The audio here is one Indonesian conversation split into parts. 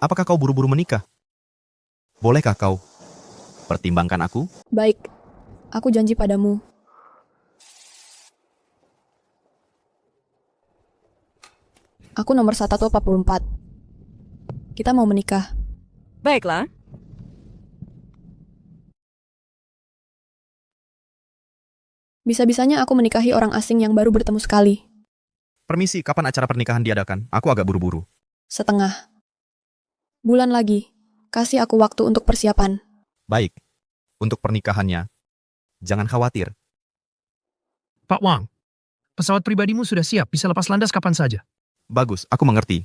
Apakah kau buru-buru menikah? Bolehkah kau pertimbangkan aku? Baik, aku janji padamu. Aku nomor 144. Kita mau menikah. Baiklah. Bisa-bisanya aku menikahi orang asing yang baru bertemu sekali. Permisi, kapan acara pernikahan diadakan? Aku agak buru-buru. Setengah bulan lagi. Kasih aku waktu untuk persiapan. Baik, untuk pernikahannya, jangan khawatir. Pak Wang, pesawat pribadimu sudah siap, bisa lepas landas kapan saja. Bagus, aku mengerti.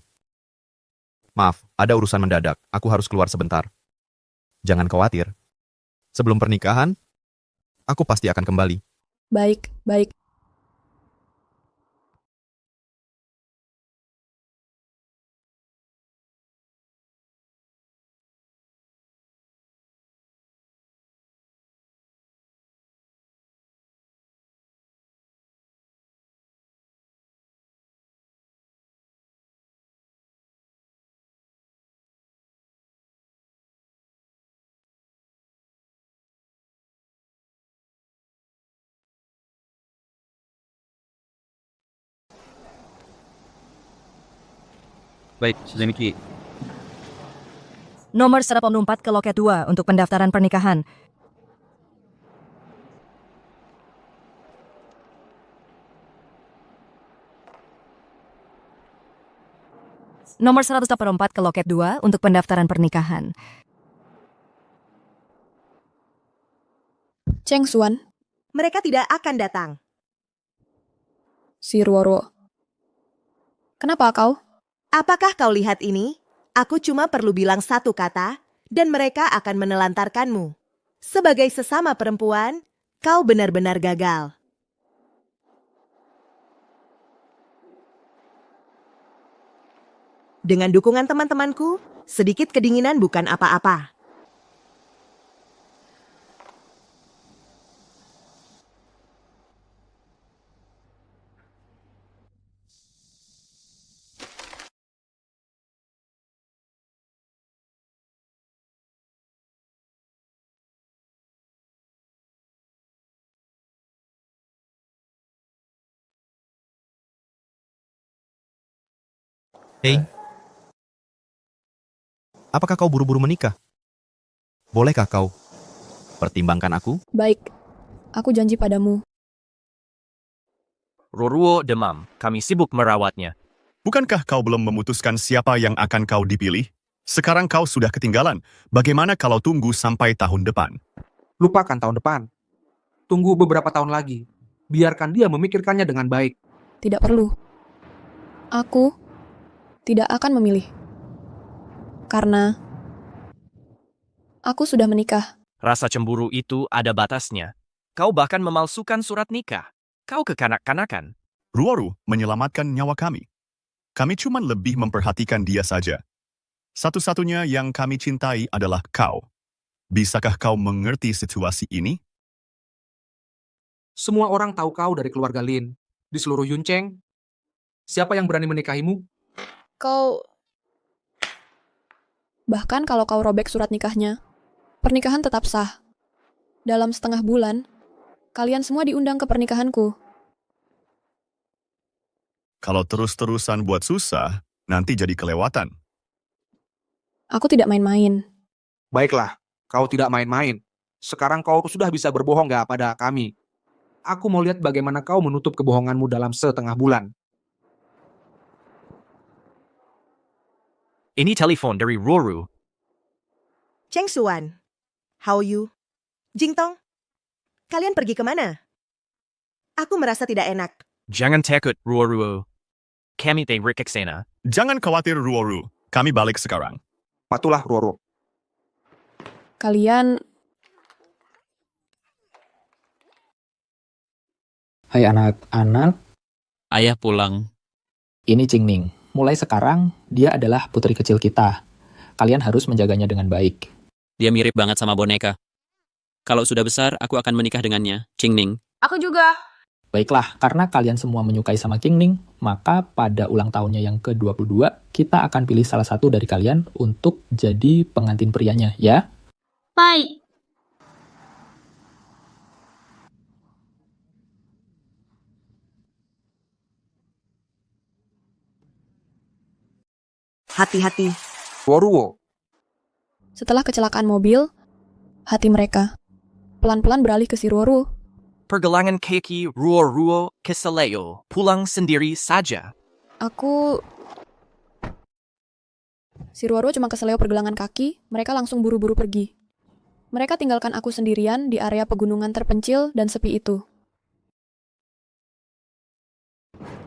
Maaf, ada urusan mendadak. Aku harus keluar sebentar. Jangan khawatir. Sebelum pernikahan, aku pasti akan kembali. Baik, baik. Baik, sedemikian. Nomor 104 ke loket 2 untuk pendaftaran pernikahan. Nomor 184 ke loket 2 untuk pendaftaran pernikahan. Cheng Xuan, Mereka tidak akan datang. si Ruoro. Kenapa kau? Apakah kau lihat ini? Aku cuma perlu bilang satu kata, dan mereka akan menelantarkanmu. Sebagai sesama perempuan, kau benar-benar gagal. Dengan dukungan teman-temanku, sedikit kedinginan bukan apa-apa. Hei, apakah kau buru-buru menikah? Bolehkah kau pertimbangkan aku? Baik, aku janji padamu. Ruruo demam, kami sibuk merawatnya. Bukankah kau belum memutuskan siapa yang akan kau dipilih? Sekarang kau sudah ketinggalan. Bagaimana kalau tunggu sampai tahun depan? Lupakan tahun depan. Tunggu beberapa tahun lagi. Biarkan dia memikirkannya dengan baik. Tidak perlu. Aku tidak akan memilih. Karena aku sudah menikah. Rasa cemburu itu ada batasnya. Kau bahkan memalsukan surat nikah. Kau kekanak-kanakan. Ruoru menyelamatkan nyawa kami. Kami cuma lebih memperhatikan dia saja. Satu-satunya yang kami cintai adalah kau. Bisakah kau mengerti situasi ini? Semua orang tahu kau dari keluarga Lin. Di seluruh Yuncheng, siapa yang berani menikahimu? Kau... Bahkan kalau kau robek surat nikahnya, pernikahan tetap sah. Dalam setengah bulan, kalian semua diundang ke pernikahanku. Kalau terus-terusan buat susah, nanti jadi kelewatan. Aku tidak main-main. Baiklah, kau tidak main-main. Sekarang kau sudah bisa berbohong gak pada kami? Aku mau lihat bagaimana kau menutup kebohonganmu dalam setengah bulan. Ini telepon dari Ruru. Cheng Xuan, how you? Jingtong, kalian pergi kemana? Aku merasa tidak enak. Jangan takut, Ruru. Kami te rikeksena. Jangan khawatir, Ruoru. Kami balik sekarang. Patulah, Roro. Kalian... Hai anak-anak, Ayah pulang. ini Cingning. Mulai sekarang, dia adalah putri kecil kita. Kalian harus menjaganya dengan baik. Dia mirip banget sama boneka. Kalau sudah besar, aku akan menikah dengannya, Cingning. Aku juga. Baiklah, karena kalian semua menyukai sama Qingning, maka pada ulang tahunnya yang ke-22, kita akan pilih salah satu dari kalian untuk jadi pengantin prianya, ya? Bye. Hati-hati. Ruo-ruo. Setelah kecelakaan mobil, hati mereka pelan-pelan beralih ke si Ruoruo. Pergelangan kaki Ruo-ruo ke Seleo. Pulang sendiri saja. Si Ruoruo cuma keseleo pergelangan kaki, mereka langsung buru-buru pergi. Mereka tinggalkan aku sendirian di area pegunungan terpencil dan sepi itu.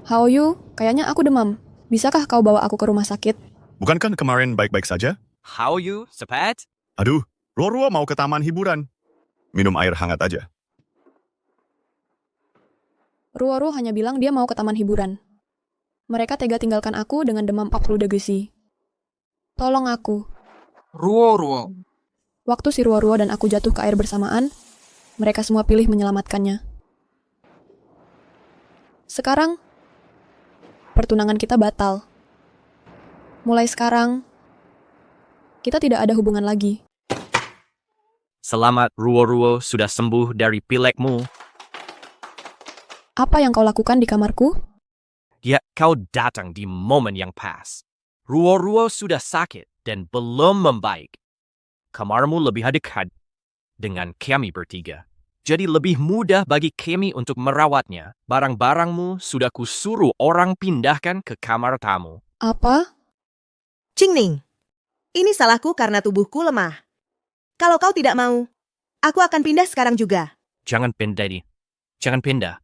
Haoyu, kayaknya aku demam. Bisakah kau bawa aku ke rumah sakit? Bukankah kemarin baik-baik saja? How you, Sepat? Aduh, Ruo-ruo mau ke taman hiburan. Minum air hangat aja. Ruoruo hanya bilang dia mau ke taman hiburan. Mereka tega tinggalkan aku dengan demam 40 degesi. Tolong aku. Ruo-ruo. Waktu si Ruoruo dan aku jatuh ke air bersamaan, mereka semua pilih menyelamatkannya. Sekarang, pertunangan kita batal. Mulai sekarang, kita tidak ada hubungan lagi. Selamat Ruo-ruo sudah sembuh dari pilekmu. Apa yang kau lakukan di kamarku? Ya, kau datang di momen yang pas. Ruo-ruo sudah sakit dan belum membaik. Kamarmu lebih dekat dengan kami bertiga. Jadi lebih mudah bagi kami untuk merawatnya. Barang-barangmu sudah kusuruh orang pindahkan ke kamar tamu. Apa? Qingning, ini salahku karena tubuhku lemah. Kalau kau tidak mau, aku akan pindah sekarang juga. Jangan pindah. Jangan pindah.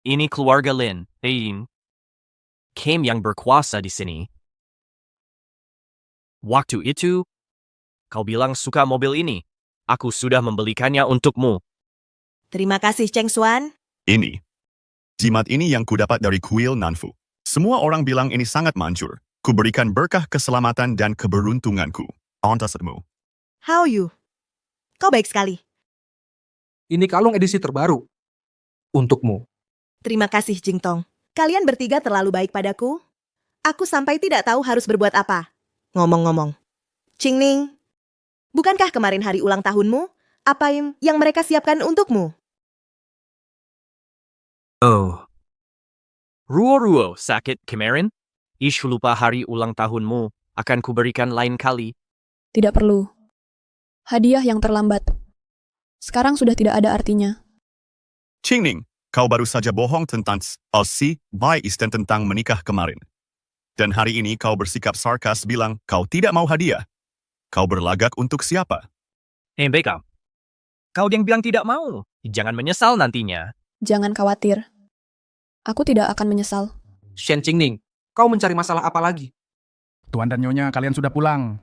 Ini keluarga Lin. Kami yang berkuasa di sini. Waktu itu, kau bilang suka mobil ini. Aku sudah membelikannya untukmu. Terima kasih, Cheng Xuan. Ini. Jimat ini yang kudapat dari kuil Nanfu. Semua orang bilang ini sangat manjur. Kuberikan berkah keselamatan dan keberuntunganku. Antasmu. Haoyu, kau baik sekali. Ini kalung edisi terbaru. Untukmu. Terima kasih, Jingtong. Kalian bertiga terlalu baik padaku. Aku sampai tidak tahu harus berbuat apa. Ngomong-ngomong. Qingning, bukankah kemarin hari ulang tahunmu? Apa yang mereka siapkan untukmu? Oh. Ruo-ruo sakit kemarin? Isu lupa hari ulang tahunmu akan kuberikan lain kali. Tidak perlu. Hadiah yang terlambat. Sekarang sudah tidak ada artinya. Qingning, kau baru saja bohong tentang Elsie, Bai Isten tentang menikah kemarin. Dan hari ini kau bersikap sarkas bilang kau tidak mau hadiah. Kau berlagak untuk siapa? Baiklah. Kau yang bilang tidak mau. Jangan menyesal nantinya. Jangan khawatir. Aku tidak akan menyesal. Shen Qingning, kau mencari masalah apa lagi? Tuan dan Nyonya, kalian sudah pulang.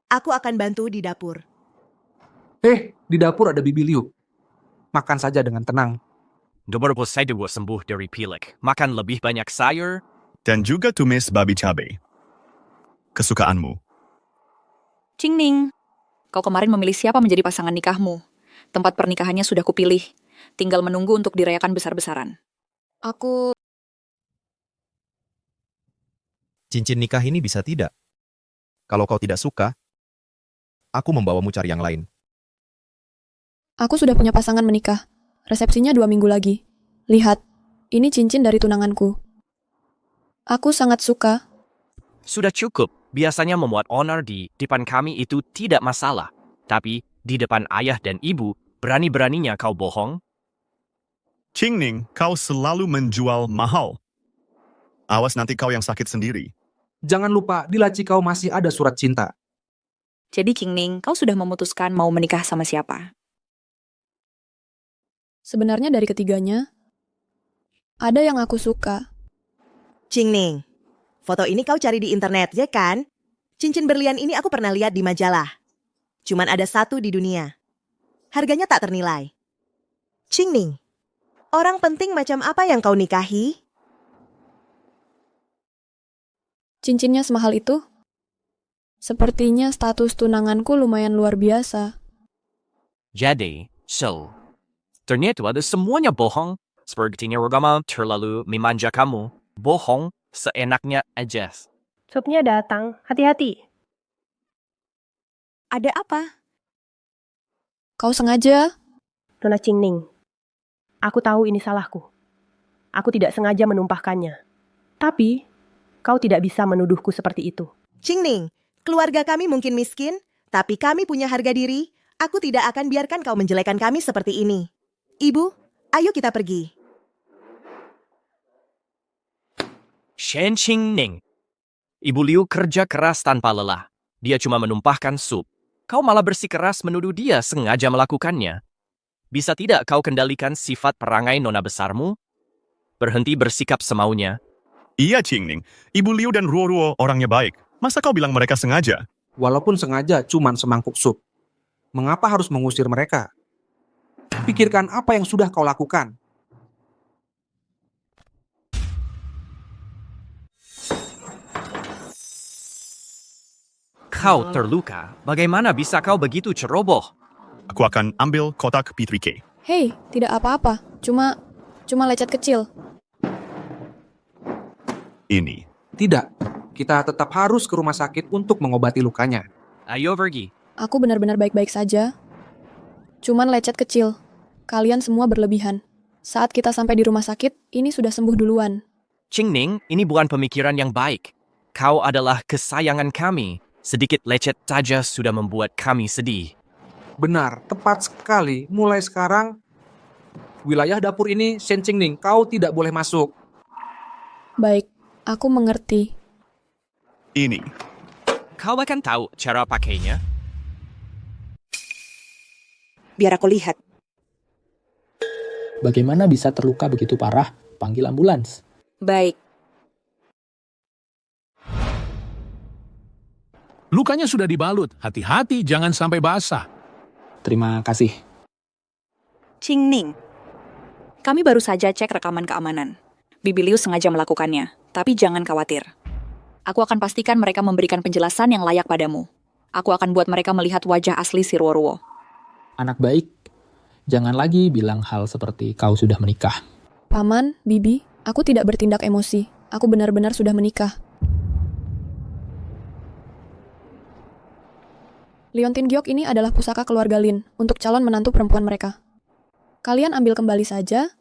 Aku akan bantu di dapur. Di dapur ada Bibi Liu. Makan saja dengan tenang. Nomor saya dua sembuh dari pilek. Makan lebih banyak sayur. Dan juga tumis babi cabai. Kesukaanmu. Qingning, kau kemarin memilih siapa menjadi pasangan nikahmu. Tempat pernikahannya sudah kupilih. Tinggal menunggu untuk dirayakan besar-besaran. Cincin nikah ini bisa tidak? Kalau kau tidak suka, aku membawamu cari yang lain. Aku sudah punya pasangan menikah. Resepsinya 2 minggu lagi. Lihat, ini cincin dari tunanganku. Aku sangat suka. Sudah cukup. Biasanya memuat honor di depan kami itu tidak masalah. Tapi di depan ayah dan ibu, berani-beraninya kau bohong. Qingning, kau selalu menjual mahal. Awas nanti kau yang sakit sendiri. Jangan lupa, di laci kau masih ada surat cinta. Jadi Qingning, kau sudah memutuskan mau menikah sama siapa? Sebenarnya dari ketiganya, ada yang aku suka. Qingning, foto ini kau cari di internet, ya kan? Cincin berlian ini aku pernah lihat di majalah. Cuman ada satu di dunia. Harganya tak ternilai. Qingning, orang penting macam apa yang kau nikahi? Cincinnya semahal itu? Sepertinya status tunanganku lumayan luar biasa. Jadi, ternyata ada semuanya bohong. Sepertinya Rogama terlalu memanja kamu. Bohong seenaknya aja. Supnya datang, hati-hati. Ada apa? Kau sengaja? Nona Qingning, aku tahu ini salahku. Aku tidak sengaja menumpahkannya. Tapi, kau tidak bisa menuduhku seperti itu. Qingning, keluarga kami mungkin miskin, tapi kami punya harga diri. Aku tidak akan biarkan kau menjelekan kami seperti ini. Ibu, ayo kita pergi. Shen Qingning. Ibu Liu kerja keras tanpa lelah. Dia cuma menumpahkan sup. Kau malah bersikeras menuduh dia sengaja melakukannya. Bisa tidak kau kendalikan sifat perangai nona besarmu? Berhenti bersikap semaunya. Iya, Qingning. Ibu Liu dan Ruo orangnya baik. Masa kau bilang mereka sengaja? Walaupun sengaja cuman semangkuk sup. Mengapa harus mengusir mereka? Pikirkan apa yang sudah kau lakukan. Kau terluka. Bagaimana bisa kau begitu ceroboh? Aku akan ambil kotak P3K. Hei, tidak apa-apa. Cuma lecet kecil. Ini. Tidak, kita tetap harus ke rumah sakit untuk mengobati lukanya. Ayo pergi. Aku benar-benar baik-baik saja. Cuman lecet kecil. Kalian semua berlebihan. Saat kita sampai di rumah sakit, ini sudah sembuh duluan. Qingning, ini bukan pemikiran yang baik. Kau adalah kesayangan kami. Sedikit lecet saja sudah membuat kami sedih. Benar, tepat sekali. Mulai sekarang, wilayah dapur ini, Shen Qingning, kau tidak boleh masuk. Baik, aku mengerti. Ini. Kau bahkan tahu cara pakainya? Biar aku lihat. Bagaimana bisa terluka begitu parah? Panggil ambulans. Baik, Lukanya sudah dibalut. Hati-hati, jangan sampai basah. Terima kasih. Qingning. Kami baru saja cek rekaman keamanan. Bibi Liu sengaja melakukannya, tapi jangan khawatir. Aku akan pastikan mereka memberikan penjelasan yang layak padamu. Aku akan buat mereka melihat wajah asli si Ruo. Anak baik, jangan lagi bilang hal seperti kau sudah menikah. Paman, Bibi, aku tidak bertindak emosi. Aku benar-benar sudah menikah. Liontin Giok ini adalah pusaka keluarga Lin untuk calon menantu perempuan mereka. Kalian ambil kembali saja.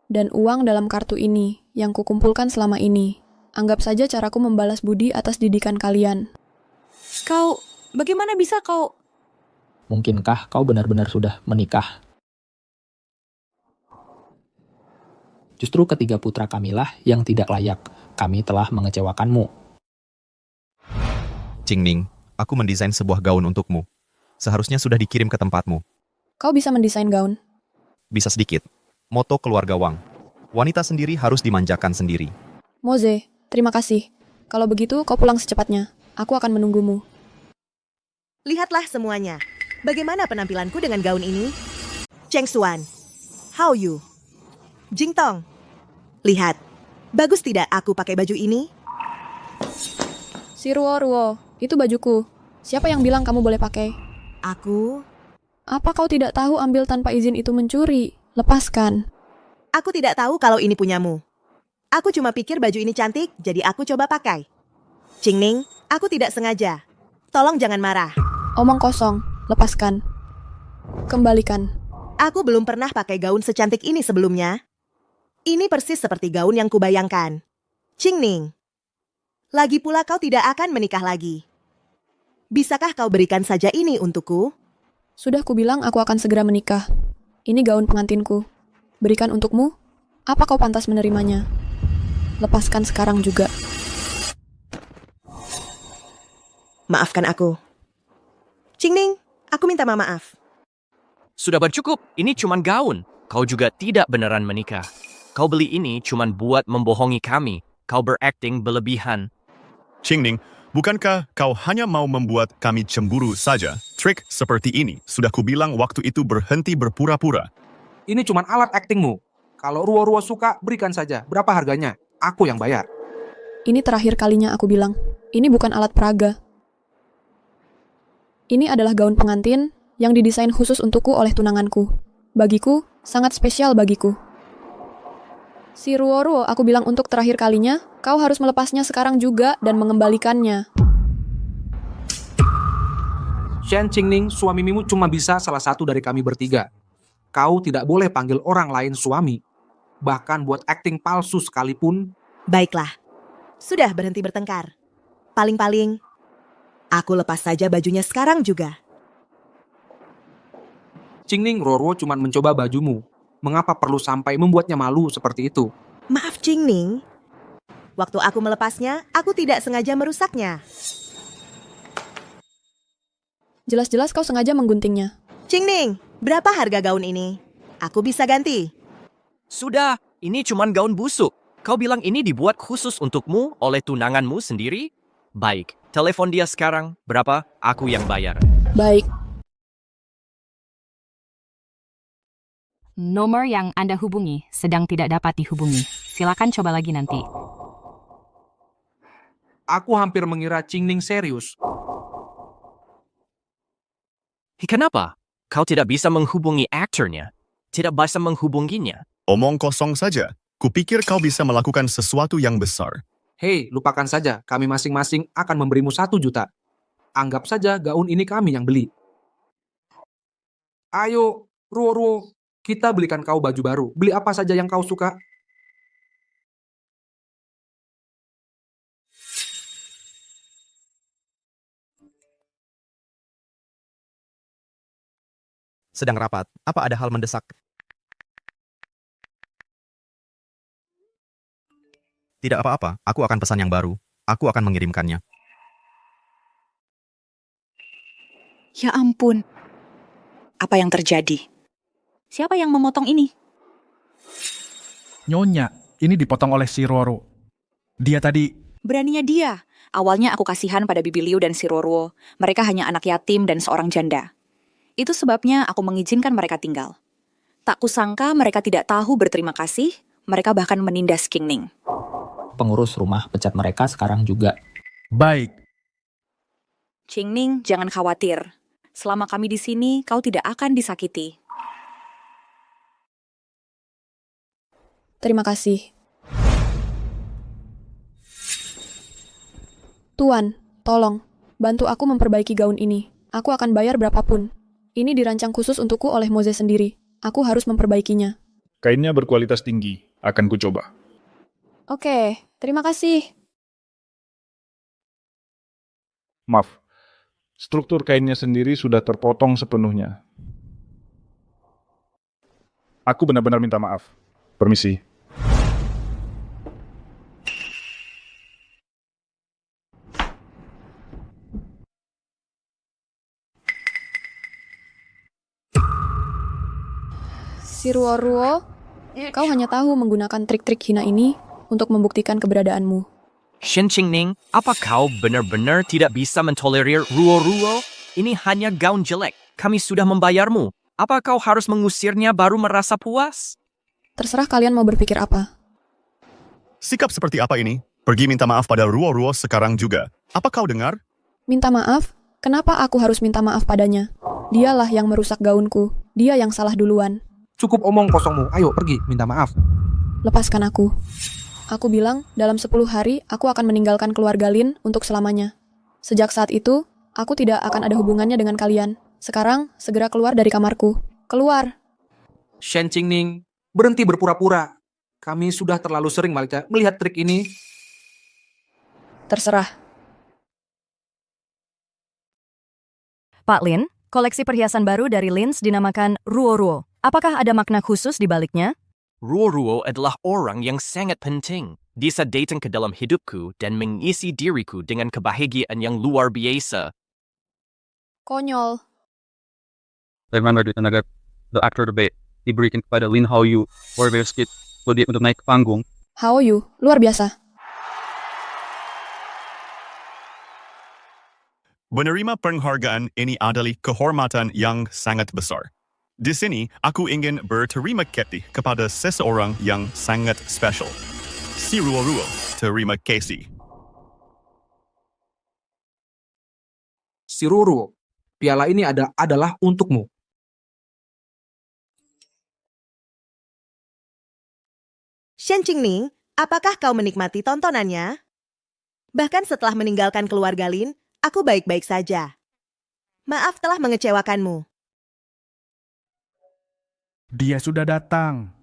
Dan uang dalam kartu ini yang kukumpulkan selama ini. Anggap saja caraku membalas budi atas didikan kalian. Bagaimana bisa kau... Mungkinkah kau benar-benar sudah menikah? Justru ketiga putra kamilah yang tidak layak. Kami telah mengecewakanmu. Qingning, aku mendesain sebuah gaun untukmu. Seharusnya sudah dikirim ke tempatmu. Kau bisa mendesain gaun? Bisa sedikit. Moto keluarga Wang. Wanita sendiri harus dimanjakan sendiri. Moze, terima kasih. Kalau begitu, kau pulang secepatnya. Aku akan menunggumu. Lihatlah semuanya. Bagaimana penampilanku dengan gaun ini? Cheng Xuan, Hao Yu, Jing Tong. Lihat, bagus tidak aku pakai baju ini? Si Ruo, itu bajuku. Siapa yang bilang kamu boleh pakai? Aku... Apa kau tidak tahu ambil tanpa izin itu mencuri? Lepaskan. Aku tidak tahu kalau ini punyamu. Aku cuma pikir baju ini cantik, jadi aku coba pakai. Qingning, aku tidak sengaja. Tolong jangan marah. Omong kosong. Lepaskan. Kembalikan. Aku belum pernah pakai gaun secantik ini sebelumnya. Ini persis seperti gaun yang kubayangkan. Qingning, lagi pula kau tidak akan menikah lagi. Bisakah kau berikan saja ini untukku? Sudah kubilang aku akan segera menikah. Ini gaun pengantinku. Berikan untukmu. Apa kau pantas menerimanya? Lepaskan sekarang juga. Maafkan aku. Qingning, aku minta maaf. Sudah bercukup, ini cuman gaun. Kau juga tidak beneran menikah. Kau beli ini cuman buat membohongi kami. Kau berakting berlebihan. Qingning, bukankah kau hanya mau membuat kami cemburu saja? Trik seperti ini, sudah kubilang waktu itu berhenti berpura-pura. Ini cuma alat aktingmu. Kalau Ruo suka, berikan saja. Berapa harganya? Aku yang bayar. Ini terakhir kalinya aku bilang. Ini bukan alat peraga. Ini adalah gaun pengantin yang didesain khusus untukku oleh tunanganku. Bagiku, sangat spesial bagiku. Si Ruo, aku bilang untuk terakhir kalinya, kau harus melepasnya sekarang juga dan mengembalikannya. Shen Qingning, suamimu cuma bisa salah satu dari kami bertiga. Kau tidak boleh panggil orang lain suami. Bahkan buat akting palsu sekalipun. Baiklah, sudah berhenti bertengkar. Paling-paling, aku lepas saja bajunya sekarang juga. Qingning, Ruo cuma mencoba bajumu. Mengapa perlu sampai membuatnya malu seperti itu? Maaf Qingning, waktu aku melepasnya, aku tidak sengaja merusaknya. Jelas-jelas kau sengaja mengguntingnya. Qingning, berapa harga gaun ini? Aku bisa ganti. Sudah, ini cuman gaun busuk. Kau bilang ini dibuat khusus untukmu oleh tunanganmu sendiri? Baik, telepon dia sekarang. Berapa? Aku yang bayar. Baik. Nomor yang Anda hubungi sedang tidak dapat dihubungi. Silakan coba lagi nanti. Aku hampir mengira Qingning serius. Kenapa? Kau tidak bisa menghubungi aktornya? Tidak bisa menghubunginya? Omong kosong saja. Kupikir kau bisa melakukan sesuatu yang besar. Hei, lupakan saja. Kami masing-masing akan memberimu 1 juta. Anggap saja gaun ini kami yang beli. Ayo, Ruo, kita belikan kau baju baru. Beli apa saja yang kau suka. Sedang rapat. Apa ada hal mendesak? Tidak apa-apa, aku akan pesan yang baru. Aku akan mengirimkannya. Ya ampun. Apa yang terjadi? Siapa yang memotong ini? Nyonya, ini dipotong oleh si Roro. Dia tadi... Beraninya dia. Awalnya aku kasihan pada Bibi Liu dan si Ruo. Mereka hanya anak yatim dan seorang janda. Itu sebabnya aku mengizinkan mereka tinggal. Tak kusangka mereka tidak tahu berterima kasih, mereka bahkan menindas Qingning. Pengurus rumah pecat mereka sekarang juga. Baik. Qingning, jangan khawatir. Selama kami di sini, kau tidak akan disakiti. Terima kasih. Tuan, tolong, bantu aku memperbaiki gaun ini. Aku akan bayar berapapun. Ini dirancang khusus untukku oleh Mose sendiri. Aku harus memperbaikinya. Kainnya berkualitas tinggi. Akan kucoba. Oke, terima kasih. Maaf, struktur kainnya sendiri sudah terpotong sepenuhnya. Aku benar-benar minta maaf. Permisi. Si Ruo, kau hanya tahu menggunakan trik-trik hina ini untuk membuktikan keberadaanmu. Shen Qingning, apa kau benar-benar tidak bisa mentolerir Ruo? Ini hanya gaun jelek. Kami sudah membayarmu. Apa kau harus mengusirnya baru merasa puas? Terserah kalian mau berpikir apa. Sikap seperti apa ini? Pergi minta maaf pada Ruo sekarang juga. Apa kau dengar? Minta maaf? Kenapa aku harus minta maaf padanya? Dialah yang merusak gaunku. Dia yang salah duluan. Cukup omong kosongmu. Ayo pergi, minta maaf. Lepaskan aku. Aku bilang, dalam 10 hari, aku akan meninggalkan keluarga Lin untuk selamanya. Sejak saat itu, aku tidak akan ada hubungannya dengan kalian. Sekarang, segera keluar dari kamarku. Keluar! Shen Qingning, berhenti berpura-pura. Kami sudah terlalu sering melihat trik ini. Terserah. Pak Lin, koleksi perhiasan baru dari Lins dinamakan Ruo. Apakah ada makna khusus di baliknya? Ruo adalah orang yang sangat penting. Dia datang ke dalam hidupku dan mengisi diriku dengan kebahagiaan yang luar biasa. Konyol. Bagaimana di tenaga the actor debate diberikan kepada Lin Haoyu warrior skit dia untuk naik ke panggung. Haoyu, luar biasa. Menerima penghargaan ini adalah kehormatan yang sangat besar. Di sini, aku ingin berterima kasih kepada seseorang yang sangat spesial. Si Ruo, terima kasih. Si Ruo, Piala ini adalah untukmu. Shen Qingning, apakah kau menikmati tontonannya? Bahkan setelah meninggalkan keluarga Lin, aku baik-baik saja. Maaf telah mengecewakanmu. Dia sudah datang.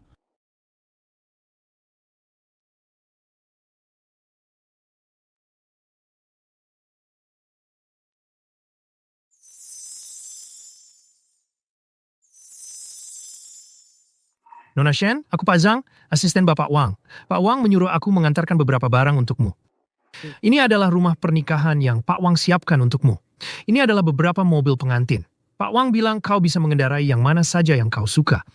Nona Shen, aku Pak Zhang, asisten Bapak Wang. Pak Wang menyuruh aku mengantarkan beberapa barang untukmu. Ini adalah rumah pernikahan yang Pak Wang siapkan untukmu. Ini adalah beberapa mobil pengantin. Pak Wang bilang kau bisa mengendarai yang mana saja yang kau suka.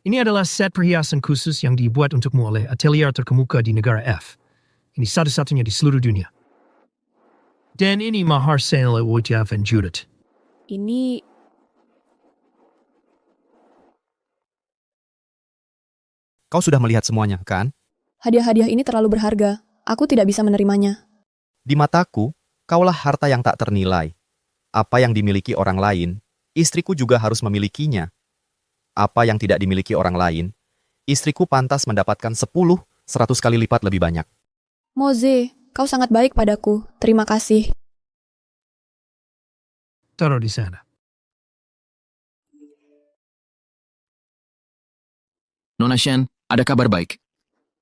Ini adalah set perhiasan khusus yang dibuat untukmu oleh atelier terkemuka di negara F. Ini satu-satunya di seluruh dunia. Dan ini mahar Saint Wojciech van Judith. Ini Kau sudah melihat semuanya, kan? hadiah-hadiah ini terlalu berharga. Aku tidak bisa menerimanya. Di mataku, kaulah harta yang tak ternilai. Apa yang dimiliki orang lain, istriku juga harus memilikinya. Apa yang tidak dimiliki orang lain, istriku pantas mendapatkan 10-100 kali lipat lebih banyak. Moze, kau sangat baik padaku. Terima kasih. Taruh di sana. Nona Shen, ada kabar baik.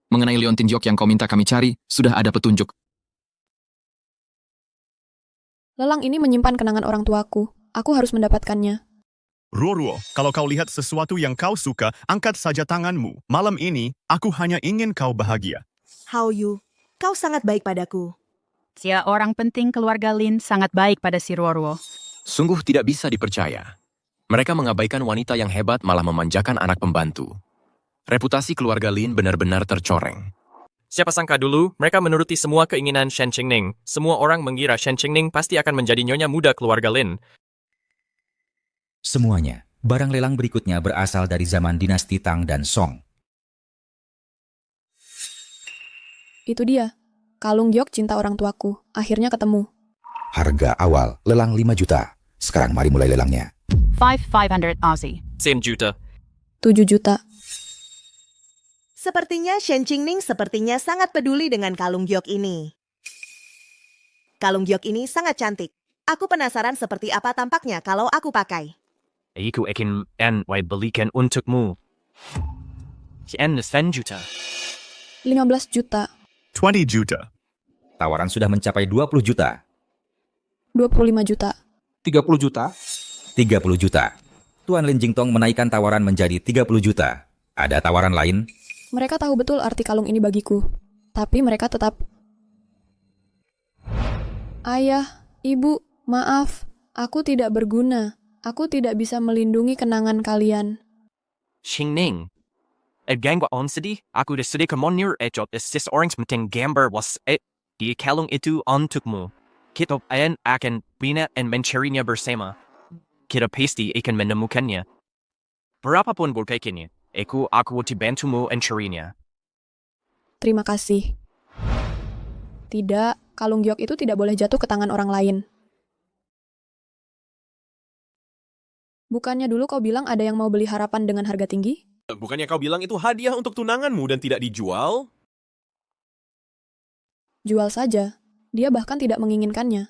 Mengenai Leontin Jok yang kau minta kami cari, sudah ada petunjuk. Lelang ini menyimpan kenangan orang tuaku. Aku harus mendapatkannya. Ruo, kalau kau lihat sesuatu yang kau suka, angkat saja tanganmu. Malam ini, aku hanya ingin kau bahagia. Hao Yu, kau sangat baik padaku. Sia orang penting keluarga Lin sangat baik pada si Ruo. Sungguh tidak bisa dipercaya. Mereka mengabaikan wanita yang hebat malah memanjakan anak pembantu. Reputasi keluarga Lin benar-benar tercoreng. Siapa sangka dulu, mereka menuruti semua keinginan Shen Qingning. Semua orang mengira Shen Qingning pasti akan menjadi nyonya muda keluarga Lin. Semuanya, barang lelang berikutnya berasal dari zaman dinasti Tang dan Song. Itu dia. Kalung giok cinta orang tuaku. Akhirnya ketemu. Harga awal, lelang 5 juta. Sekarang mari mulai lelangnya. 500 Aussie. Same juta. 7 juta. Sepertinya Shen Qingning sepertinya sangat peduli dengan kalung giok ini. Kalung giok ini sangat cantik. Aku penasaran seperti apa tampaknya kalau aku pakai. Aku akan belikan untukmu. N 10 juta. 15 juta. 20 juta. Tawaran sudah mencapai 20 juta. 25 juta. 30 juta. 30 juta. Tuan Lin Jingtong menaikkan tawaran menjadi 30 juta. Ada tawaran lain? Mereka tahu betul arti kalung ini bagiku. Tapi mereka tetap... Ayah, ibu, maaf. Aku tidak berguna. Aku tidak bisa melindungi kenangan kalian. Qingning. Gangwa on sedih, aku sedih kemonir ejot sis orang penting gambar was di kalung itu untukmu. Kita akan bina dan mencarinya bersama. Kita pasti akan menemukannya. Berapapun berkaitannya, aku dibantumu mencarinya. Terima kasih. Tidak, kalung giok itu tidak boleh jatuh ke tangan orang lain. Bukannya dulu kau bilang ada yang mau beli harapan dengan harga tinggi? Bukannya kau bilang itu hadiah untuk tunanganmu dan tidak dijual? Jual saja. Dia bahkan tidak menginginkannya.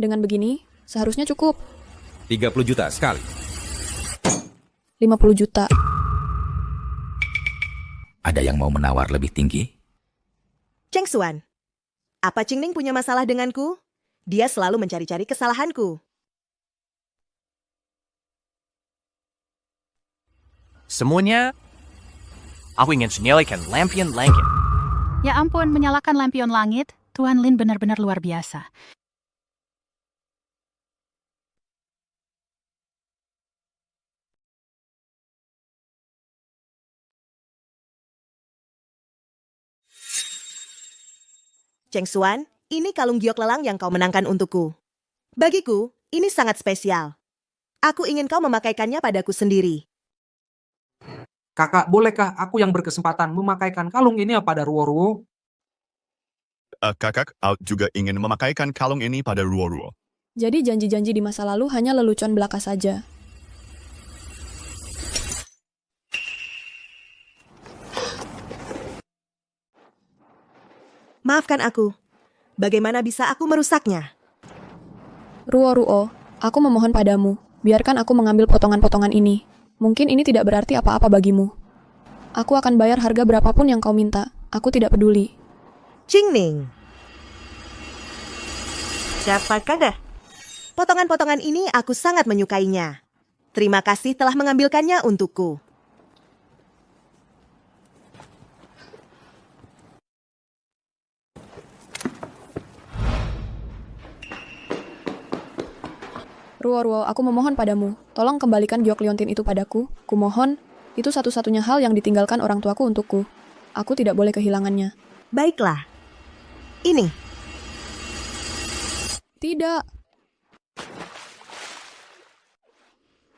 Dengan begini, seharusnya cukup. 30 juta sekali. 50 juta. Ada yang mau menawar lebih tinggi? Cheng Xuan, apa Qingning punya masalah denganku? Dia selalu mencari-cari kesalahanku. Semuanya, aku ingin menyalakan lampion langit. Ya ampun, menyalakan lampion langit. Tuan Lin benar-benar luar biasa. Cheng Xuan, ini kalung giok lelang yang kau menangkan untukku. Bagiku, ini sangat spesial. Aku ingin kau memakaikannya padaku sendiri. Kakak, bolehkah aku yang berkesempatan memakaikan kalung ini pada Ruo? Kakak, aku juga ingin memakaikan kalung ini pada Ruo. Jadi janji-janji di masa lalu hanya lelucon belaka saja. Maafkan aku. Bagaimana bisa aku merusaknya? Ruo, aku memohon padamu, biarkan aku mengambil potongan-potongan ini. Mungkin ini tidak berarti apa-apa bagimu. Aku akan bayar harga berapapun yang kau minta. Aku tidak peduli. Qingning. Siapakah? Potongan-potongan ini aku sangat menyukainya. Terima kasih telah mengambilkannya untukku. Ruo, aku memohon padamu, tolong kembalikan giok liontin itu padaku. Kumohon, itu satu-satunya hal yang ditinggalkan orang tuaku untukku. Aku tidak boleh kehilangannya. Baiklah. Ini. Tidak.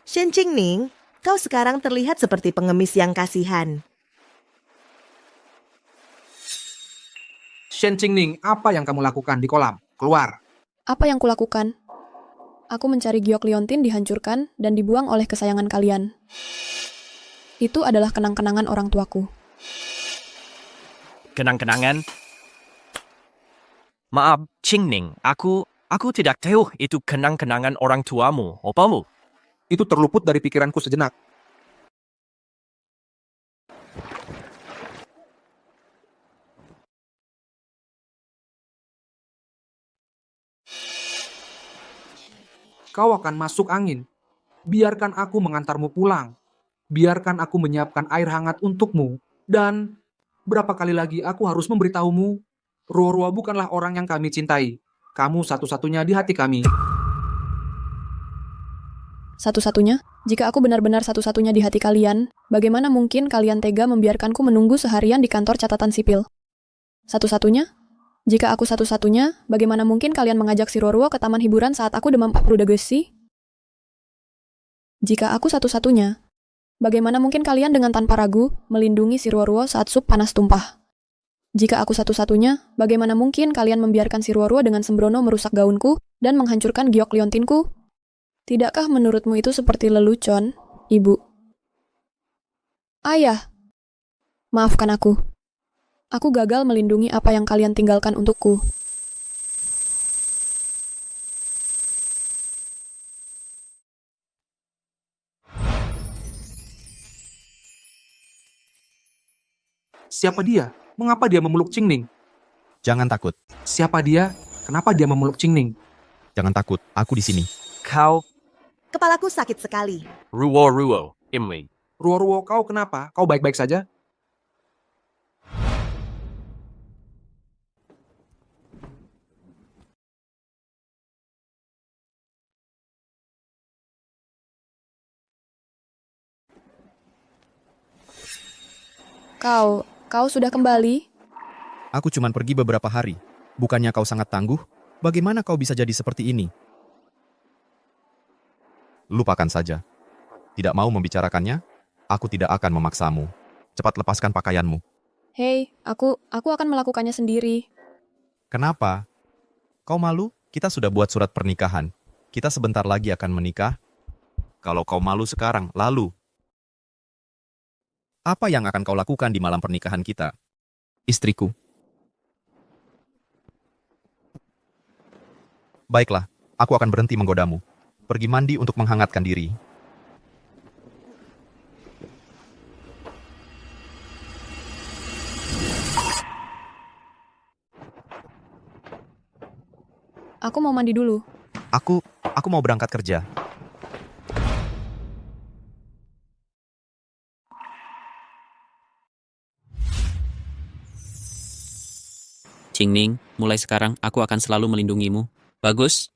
Shen Qingning, kau sekarang terlihat seperti pengemis yang kasihan. Shen Qingning, apa yang kamu lakukan di kolam? Keluar. Apa yang kulakukan? Aku mencari giok liontin dihancurkan dan dibuang oleh kesayangan kalian. Itu adalah kenang-kenangan orang tuaku. Kenang-kenangan? Maaf, Qingning, aku tidak tahu itu kenang-kenangan orang tuamu, opamu. Itu terluput dari pikiranku sejenak. Kau akan masuk angin. Biarkan aku mengantarmu pulang. Biarkan aku menyiapkan air hangat untukmu. Dan berapa kali lagi aku harus memberitahumu, Ruo bukanlah orang yang kami cintai. Kamu satu-satunya di hati kami. Satu-satunya? Jika aku benar-benar satu-satunya di hati kalian, bagaimana mungkin kalian tega membiarkanku menunggu seharian di kantor catatan sipil? Satu-satunya? Jika aku satu-satunya, bagaimana mungkin kalian mengajak si Ruo ke taman hiburan saat aku demam 40 degesi? Jika aku satu-satunya, bagaimana mungkin kalian dengan tanpa ragu melindungi si Ruo saat sup panas tumpah? Jika aku satu-satunya, bagaimana mungkin kalian membiarkan si Ruo dengan sembrono merusak gaunku dan menghancurkan giok liontinku? Tidakkah menurutmu itu seperti lelucon, Ibu? Ayah, maafkan aku. Aku gagal melindungi apa yang kalian tinggalkan untukku. Siapa dia? Mengapa dia memeluk Qingning? Jangan takut. Siapa dia? Kenapa dia memeluk Qingning? Jangan takut, aku di sini. Kau, Kepalaku sakit sekali. Ruo, Imli. Ruo, kau kenapa? Kau baik-baik saja? Kau sudah kembali? Aku cuman pergi beberapa hari. Bukannya kau sangat tangguh? Bagaimana kau bisa jadi seperti ini? Lupakan saja. Tidak mau membicarakannya? Aku tidak akan memaksamu. Cepat lepaskan pakaianmu. Hei, aku akan melakukannya sendiri. Kenapa? Kau malu? Kita sudah buat surat pernikahan. Kita sebentar lagi akan menikah. Kalau kau malu sekarang, lalu apa yang akan kau lakukan di malam pernikahan kita? Istriku. Baiklah, aku akan berhenti menggodamu. Pergi mandi untuk menghangatkan diri. Aku mau mandi dulu. Aku mau berangkat kerja. Qingning, mulai sekarang aku akan selalu melindungimu. Bagus?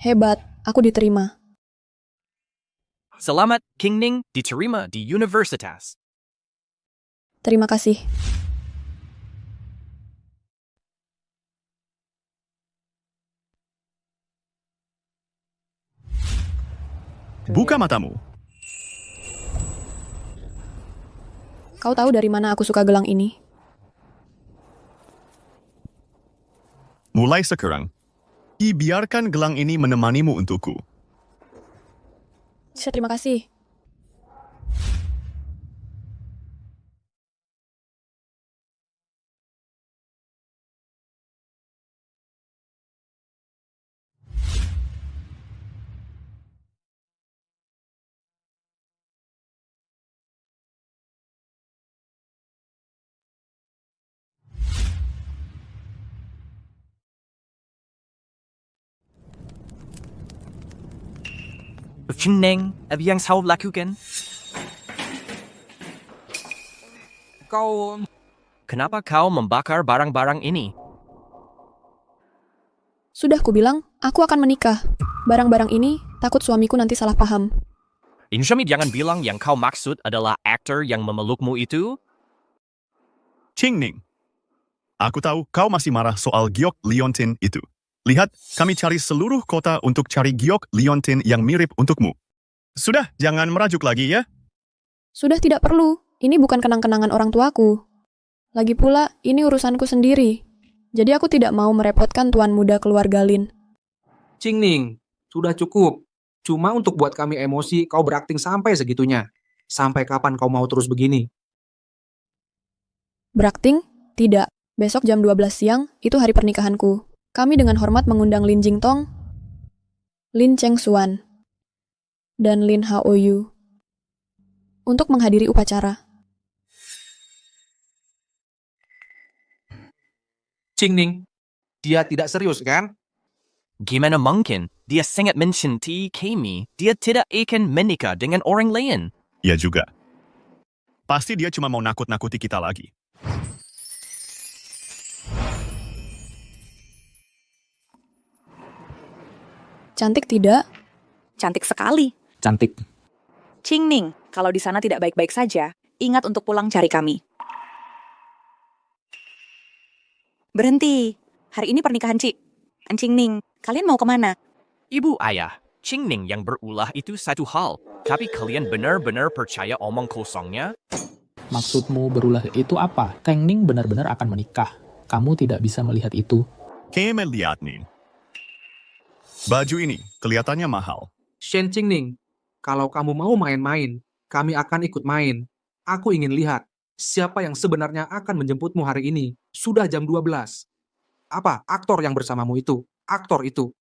Hebat, aku diterima. Selamat, Qingning, diterima di Universitas. Terima kasih. Buka matamu. Kau tahu dari mana aku suka gelang ini? Mulai sekarang, biarkan gelang ini menemanimu untukku. Terima kasih. Chingneng, apa yang kau lakukan? Kenapa kau membakar barang-barang ini? Sudah kubilang, aku akan menikah. Barang-barang ini takut suamiku nanti salah paham. Insyami jangan bilang yang kau maksud adalah aktor yang memelukmu itu? Qingning, aku tahu kau masih marah soal giok liontin itu. Lihat, kami cari seluruh kota untuk cari giok liontin yang mirip untukmu. Sudah, jangan merajuk lagi ya. Sudah tidak perlu. Ini bukan kenang-kenangan orang tuaku. Lagi pula, ini urusanku sendiri. Jadi aku tidak mau merepotkan tuan muda keluarga Lin. Qingning, sudah cukup. Cuma untuk buat kami emosi, kau berakting sampai segitunya. Sampai kapan kau mau terus begini? Berakting? Tidak. Besok jam 12 siang, itu hari pernikahanku. Kami dengan hormat mengundang Lin Jingtong, Lin Chengxuan, dan Lin Haoyu untuk menghadiri upacara. Qingning, dia tidak serius kan? Gimana mungkin? Dia sangat mencintai kami. Dia tidak akan menikah dengan orang lain. Ya juga. Pasti dia cuma mau nakut-nakuti kita lagi. Cantik tidak? Cantik sekali. Cantik. Qingning, kalau di sana tidak baik-baik saja, ingat untuk pulang cari kami. Berhenti. Hari ini pernikahan Cik. Qingning, kalian mau kemana? Ibu ayah, Qingning yang berulah itu satu hal. Tapi kalian benar-benar percaya omong kosongnya? Maksudmu berulah itu apa? Qingning benar-benar akan menikah. Kamu tidak bisa melihat itu. Kamu lihat nih. Baju ini kelihatannya mahal. Shen Qingning, kalau kamu mau main-main, kami akan ikut main. Aku ingin lihat siapa yang sebenarnya akan menjemputmu hari ini. Sudah jam 12. Apa aktor yang bersamamu itu? Aktor itu.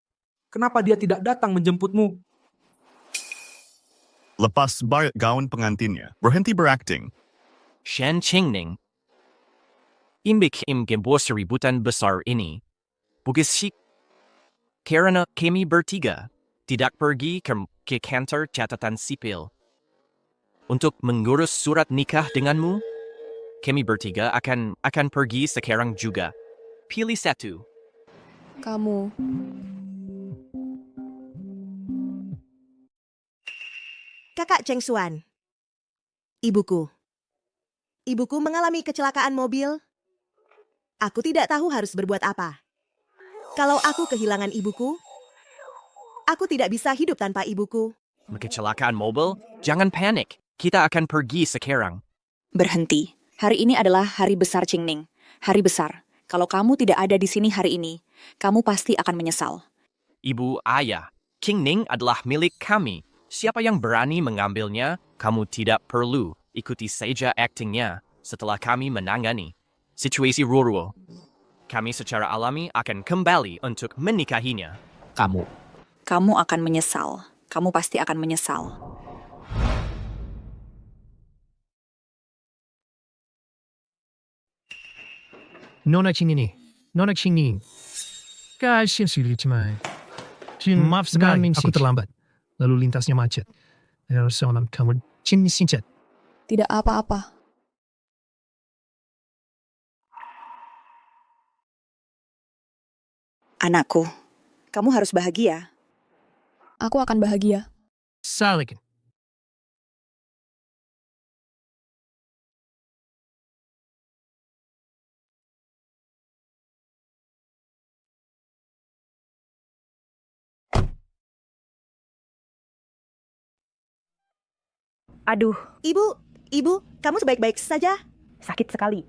Kenapa dia tidak datang menjemputmu? Lepas bayar gaun pengantinnya, berhenti berakting. Shen Qingning, imbik bos ributan besar ini. Bugisik, karena kami bertiga tidak pergi ke kantor catatan sipil. Untuk mengurus surat nikah denganmu, kami bertiga akan pergi sekarang juga. Pilih satu. Kamu. Kakak Chengxuan. Ibuku. Ibuku mengalami kecelakaan mobil. Aku tidak tahu harus berbuat apa. Kalau aku kehilangan ibuku, aku tidak bisa hidup tanpa ibuku. Kecelakaan mobil? Jangan panik. Kita akan pergi sekarang. Berhenti. Hari ini adalah hari besar Qingning. Hari besar. Kalau kamu tidak ada di sini hari ini, kamu pasti akan menyesal. Ibu ayah, Qingning adalah milik kami. Siapa yang berani mengambilnya, kamu tidak perlu ikuti saja aktingnya setelah kami menangani situasi Ruoruo. Kami secara alami akan kembali untuk menikahinya. Kamu akan menyesal. Kamu pasti akan menyesal. Nona Qingning. Nona Qingning. Maaf sekali, aku terlambat. Lalu lintasnya macet. Kamu Qingning. Tidak apa-apa. Anakku, kamu harus bahagia. Aku akan bahagia. Salikin. Aduh. Ibu, Ibu, kamu sebaik-baik saja? Sakit sekali.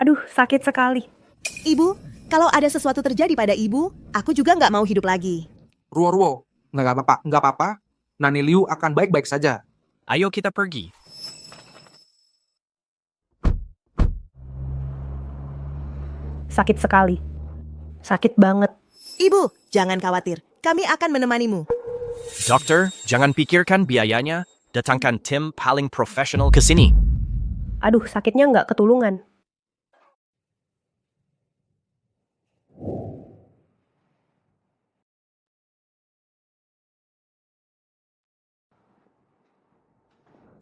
Aduh, sakit sekali. Ibu, kalau ada sesuatu terjadi pada ibu, aku juga nggak mau hidup lagi. Ruo, nggak apa-apa. Nani Liu akan baik-baik saja. Ayo kita pergi. Sakit sekali. Sakit banget. Ibu, jangan khawatir. Kami akan menemanimu. Dokter, jangan pikirkan biayanya. Datangkan tim paling profesional ke sini. Aduh, sakitnya nggak ketulungan.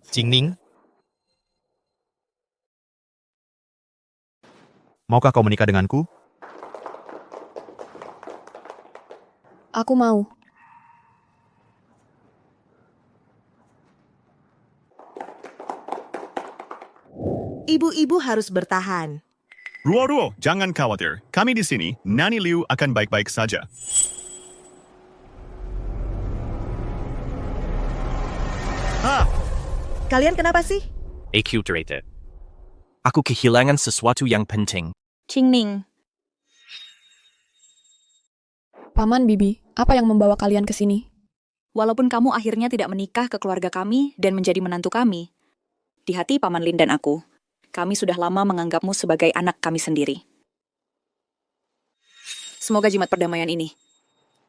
Qingning, maukah kau menikah denganku? Aku mau. Ibu-ibu harus bertahan. Ruo, jangan khawatir. Kami di sini, Nani Liu akan baik-baik saja. Kalian kenapa sih? Acute. Aku kehilangan sesuatu yang penting. Qingning, Paman Bibi, apa yang membawa kalian ke sini? walaupun kamu akhirnya tidak menikah ke keluarga kami dan menjadi menantu kami, di hati Paman Lin dan aku, kami sudah lama menganggapmu sebagai anak kami sendiri. Semoga jimat perdamaian ini,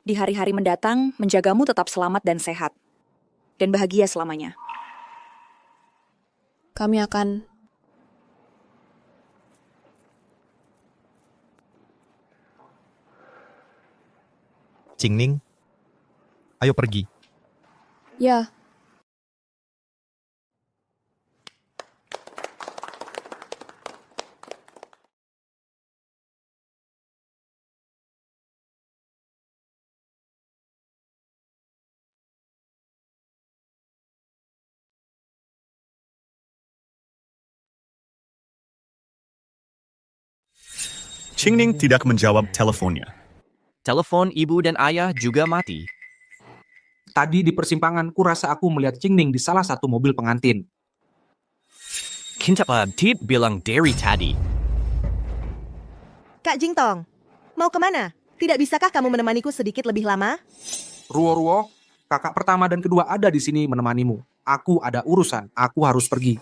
di hari-hari mendatang, menjagamu tetap selamat dan sehat, dan bahagia selamanya. Kami akan... Qingning, ayo pergi. Ya, Qingning tidak menjawab teleponnya. Telepon ibu dan ayah juga mati. Tadi di persimpangan, kurasa aku melihat Qingning di salah satu mobil pengantin. Kenapa Tit bilang dari tadi? Kak Jingtong, mau kemana? Tidak bisakah kamu menemaniku sedikit lebih lama? Ruo, kakak pertama dan kedua ada di sini menemanimu. Aku ada urusan, aku harus pergi.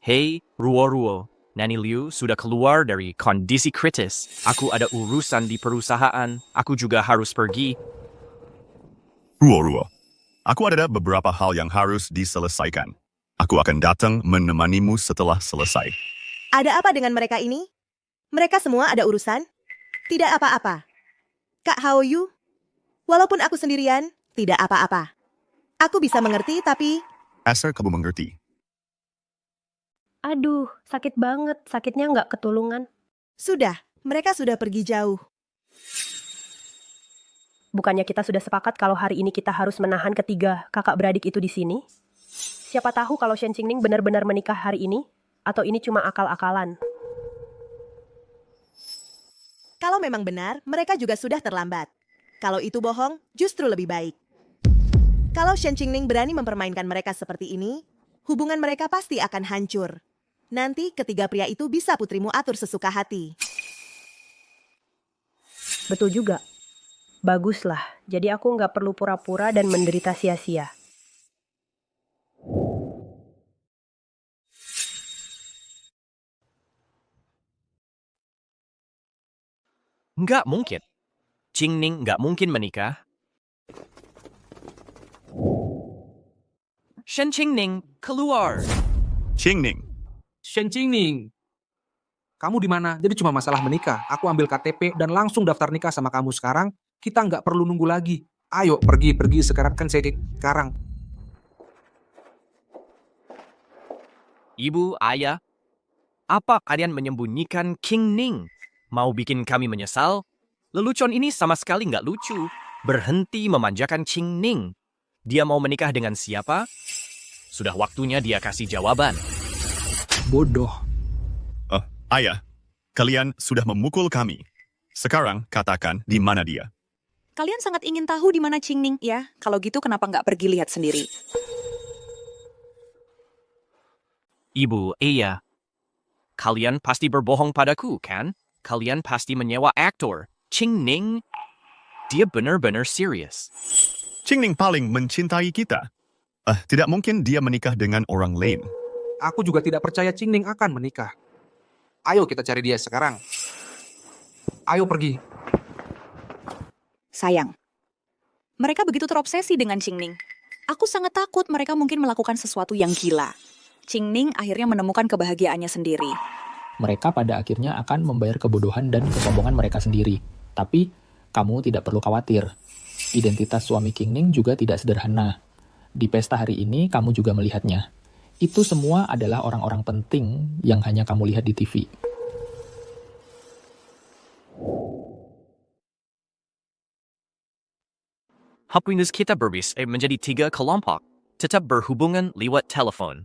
Hei, Ruo. Nani Liu sudah keluar dari kondisi kritis. Aku ada urusan di perusahaan. Aku juga harus pergi. Ruo, aku ada beberapa hal yang harus diselesaikan. Aku akan datang menemanimu setelah selesai. Ada apa dengan mereka ini? Mereka semua ada urusan? Tidak apa-apa. Kak Hao Yu, walaupun aku sendirian, tidak apa-apa. Aku bisa mengerti, tapi... Asal kamu mengerti. Aduh, sakit banget. Sakitnya nggak ketulungan. Sudah, mereka sudah pergi jauh. Bukannya kita sudah sepakat kalau hari ini kita harus menahan ketiga kakak beradik itu di sini? Siapa tahu kalau Shen Qingning benar-benar menikah hari ini? Atau ini cuma akal-akalan? Kalau memang benar, mereka juga sudah terlambat. Kalau itu bohong, justru lebih baik. Kalau Shen Qingning berani mempermainkan mereka seperti ini, hubungan mereka pasti akan hancur. Nanti ketiga pria itu bisa putrimu atur sesuka hati. Betul juga. Baguslah, jadi aku nggak perlu pura-pura dan menderita sia-sia. Nggak mungkin. Qingning nggak mungkin menikah. Shen Qingning, keluar. Qingning. Shen Qingning. Kamu di mana? Jadi cuma masalah menikah. Aku ambil KTP dan langsung daftar nikah sama kamu sekarang. Kita nggak perlu nunggu lagi. Ayo pergi sekarang kan sekarang. Ibu, ayah, apa kalian menyembunyikan Qingning? Mau bikin kami menyesal? Lelucon ini sama sekali nggak lucu. Berhenti memanjakan Qingning. Dia mau menikah dengan siapa? Sudah waktunya dia kasih jawaban. Bodoh. Ayah, kalian sudah memukul kami. Sekarang katakan di mana dia. Kalian sangat ingin tahu di mana Qingning, ya? Kalau gitu kenapa nggak pergi lihat sendiri? Ibu, iya. Kalian pasti berbohong padaku, kan? Kalian pasti menyewa aktor. Qingning, dia benar-benar serius. Qingning paling mencintai kita. Tidak mungkin dia menikah dengan orang lain. Aku juga tidak percaya Qingning akan menikah. Ayo kita cari dia sekarang. Ayo pergi. Sayang, mereka begitu terobsesi dengan Qingning. Aku sangat takut mereka mungkin melakukan sesuatu yang gila. Qingning akhirnya menemukan kebahagiaannya sendiri. Mereka pada akhirnya akan membayar kebodohan dan kesombongan mereka sendiri. Tapi, kamu tidak perlu khawatir. Identitas suami Qingning juga tidak sederhana. Di pesta hari ini, kamu juga melihatnya. Itu semua adalah orang-orang penting yang hanya kamu lihat di TV. Hapus kita berbis menjadi 3 kelompok. Tetap berhubungan lewat telepon.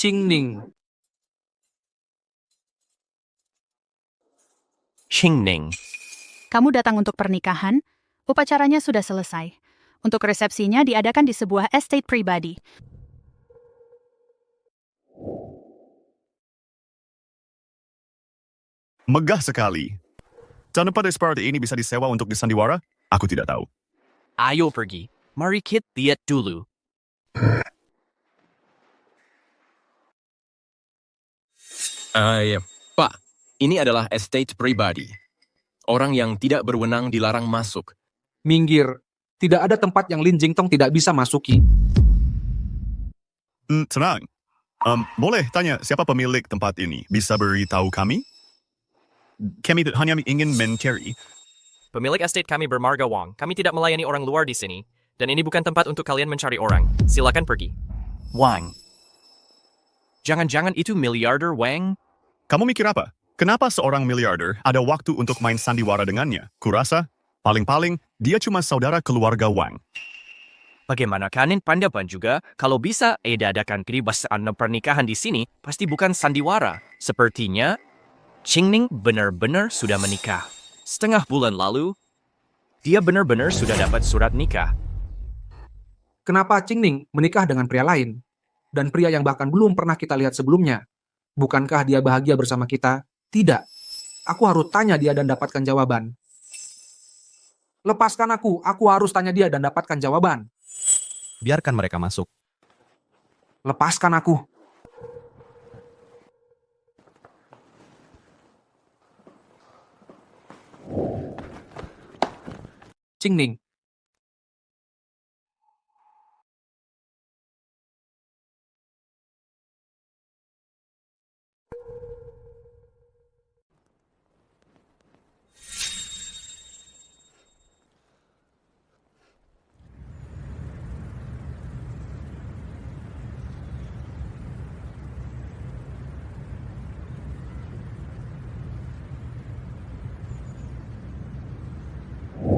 Qingning. Qingning. Kamu datang untuk pernikahan? Upacaranya sudah selesai. Untuk resepsinya diadakan di sebuah estate pribadi. Megah sekali. Tanpa seperti ini bisa disewa untuk di sandiwara? Aku tidak tahu. Ayo pergi. Mari kita lihat dulu. Ya. Pak, ini adalah estate pribadi. Orang yang tidak berwenang dilarang masuk. Minggir. Tidak ada tempat yang Lin Jingtong tidak bisa masuki. Tenang. Boleh tanya siapa pemilik tempat ini? Bisa beritahu kami? Kami hanya ingin mencari. Pemilik estate kami bermarga Wang. Kami tidak melayani orang luar di sini. Dan ini bukan tempat untuk kalian mencari orang. Silakan pergi. Wang. Jangan-jangan itu miliarder Wang? Kamu mikir apa? Kenapa seorang miliarder ada waktu untuk main sandiwara dengannya? Kurasa, paling-paling, dia cuma saudara keluarga Wang. Bagaimana kanin pandapan juga, kalau bisa adakan kebebasan pernikahan di sini, pasti bukan sandiwara. Sepertinya, Qingning benar-benar sudah menikah. Setengah bulan lalu, dia benar-benar sudah dapat surat nikah. Kenapa Qingning menikah dengan pria lain? Dan pria yang bahkan belum pernah kita lihat sebelumnya? Bukankah dia bahagia bersama kita? Tidak. Aku harus tanya dia dan dapatkan jawaban. Lepaskan aku harus tanya dia dan dapatkan jawaban. Biarkan mereka masuk. Lepaskan aku. Qingning.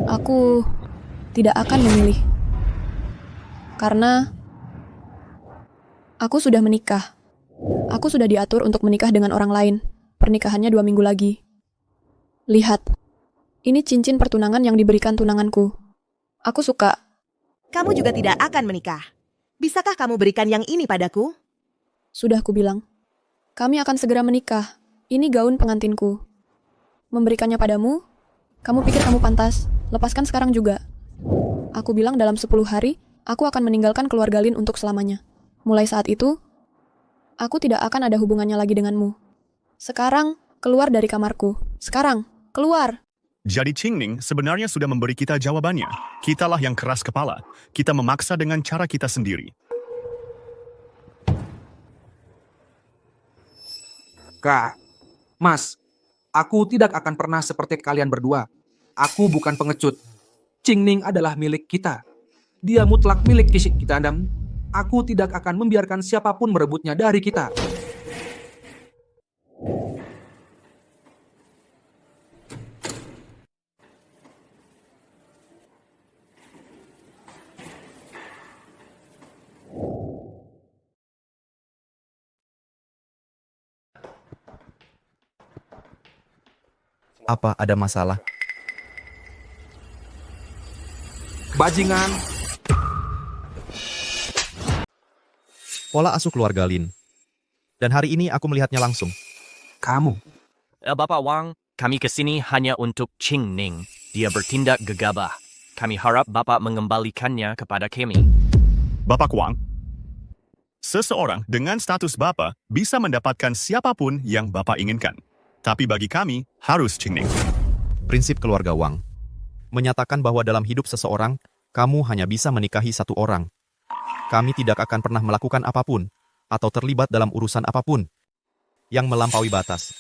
Aku tidak akan memilih. Karena aku sudah menikah. Aku sudah diatur untuk menikah dengan orang lain. Pernikahannya 2 minggu lagi. Lihat. Ini cincin pertunangan yang diberikan tunanganku. Aku suka. Kamu juga tidak akan menikah. Bisakah kamu berikan yang ini padaku? Sudah kubilang. Kami akan segera menikah. Ini gaun pengantinku. Memberikannya padamu, kamu pikir kamu pantas. Lepaskan sekarang juga. Aku bilang dalam 10 hari, aku akan meninggalkan keluarga Lin untuk selamanya. Mulai saat itu, aku tidak akan ada hubungannya lagi denganmu. Sekarang, keluar dari kamarku. Sekarang, keluar! Jadi Qingning sebenarnya sudah memberi kita jawabannya. Kitalah yang keras kepala. Kita memaksa dengan cara kita sendiri. Kak, Mas, aku tidak akan pernah seperti kalian berdua. Aku bukan pengecut. Qingning adalah milik kita. Dia mutlak milik kita, Adam. Aku tidak akan membiarkan siapapun merebutnya dari kita. Apa ada masalah? Bajingan, Pola asuh keluarga Lin. Dan hari ini aku melihatnya langsung. kamu. Bapak Wang, kami kesini hanya untuk Qingning. Dia bertindak gegabah. Kami harap Bapak mengembalikannya kepada kami. Bapak Wang, seseorang dengan status Bapak bisa mendapatkan siapapun yang Bapak inginkan. Tapi bagi kami, harus Qingning. Prinsip keluarga Wang menyatakan bahwa dalam hidup seseorang, kamu hanya bisa menikahi satu orang. Kami tidak akan pernah melakukan apapun atau terlibat dalam urusan apapun yang melampaui batas.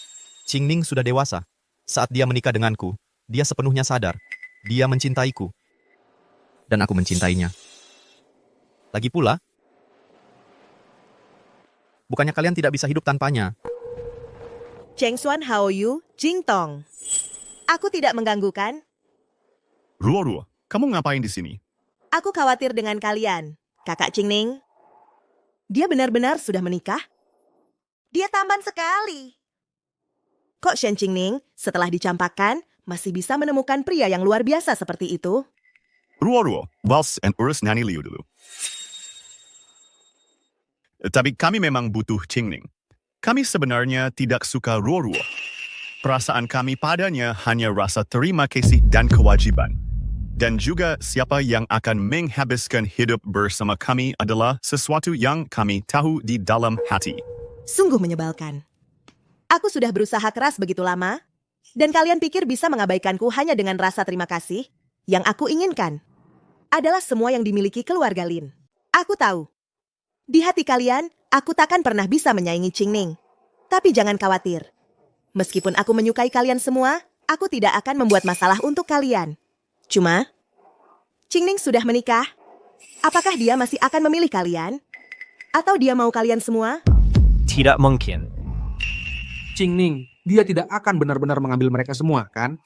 Qingning sudah dewasa. Saat dia menikah denganku, dia sepenuhnya sadar. Dia mencintaiku. Dan aku mencintainya. Lagi pula, bukannya kalian tidak bisa hidup tanpanya. Cheng Xuan Haoyu, Jing Tong. Aku tidak mengganggu kan? Ruo, kamu ngapain di sini? Aku khawatir dengan kalian. Kakak Qingning, dia benar-benar sudah menikah? Dia tampan sekali. Kok Shen Qingning setelah dicampakkan masih bisa menemukan pria yang luar biasa seperti itu? Ruo, Vals and urus Nani Liu dulu. Tapi kami memang butuh Qingning. Kami sebenarnya tidak suka Ruo. Perasaan kami padanya hanya rasa terima kasih dan kewajiban. Dan juga siapa yang akan menghabiskan hidup bersama kami adalah sesuatu yang kami tahu di dalam hati. Sungguh menyebalkan. Aku sudah berusaha keras begitu lama, dan kalian pikir bisa mengabaikanku hanya dengan rasa terima kasih? Yang aku inginkan adalah semua yang dimiliki keluarga Lin. Aku tahu, di hati kalian, aku takkan pernah bisa menyaingi Qingning. Tapi jangan khawatir. Meskipun aku menyukai kalian semua, aku tidak akan membuat masalah untuk kalian. Cuma, Qingning sudah menikah. Apakah dia masih akan memilih kalian? Atau dia mau kalian semua? Tidak mungkin. Qingning, dia tidak akan benar-benar mengambil mereka semua, kan?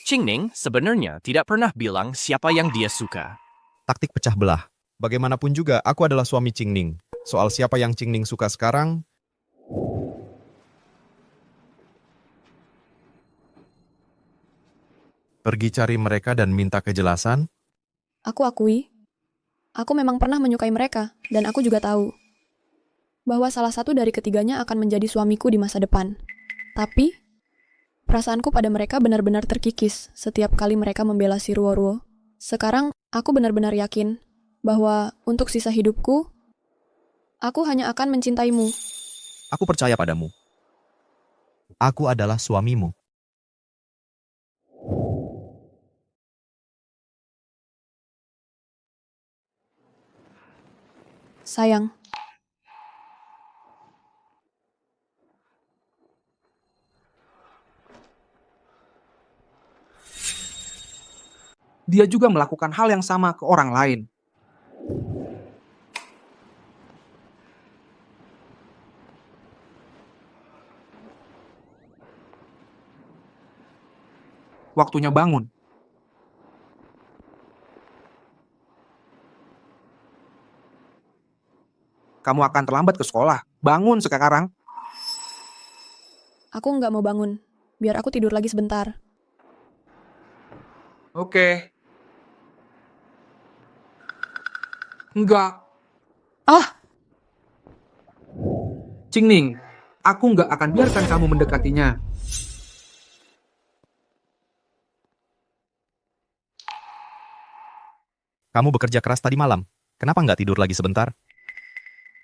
Qingning sebenarnya tidak pernah bilang siapa yang dia suka. Taktik pecah belah. Bagaimanapun juga, aku adalah suami Qingning. Soal siapa yang Qingning suka sekarang, pergi cari mereka dan minta kejelasan. Aku akui, aku memang pernah menyukai mereka, dan aku juga tahu bahwa salah satu dari ketiganya akan menjadi suamiku di masa depan. Tapi, perasaanku pada mereka benar-benar terkikis setiap kali mereka membela si Ruo. Sekarang, aku benar-benar yakin bahwa untuk sisa hidupku, aku hanya akan mencintaimu. Aku percaya padamu. Aku adalah suamimu. Sayang. Dia juga melakukan hal yang sama ke orang lain. Waktunya bangun. Kamu akan terlambat ke sekolah. Bangun sekarang. Aku nggak mau bangun. Biar aku tidur lagi sebentar. Oke. Enggak. Qingning, aku nggak akan biarkan kamu mendekatinya. Kamu bekerja keras tadi malam. Kenapa nggak tidur lagi sebentar?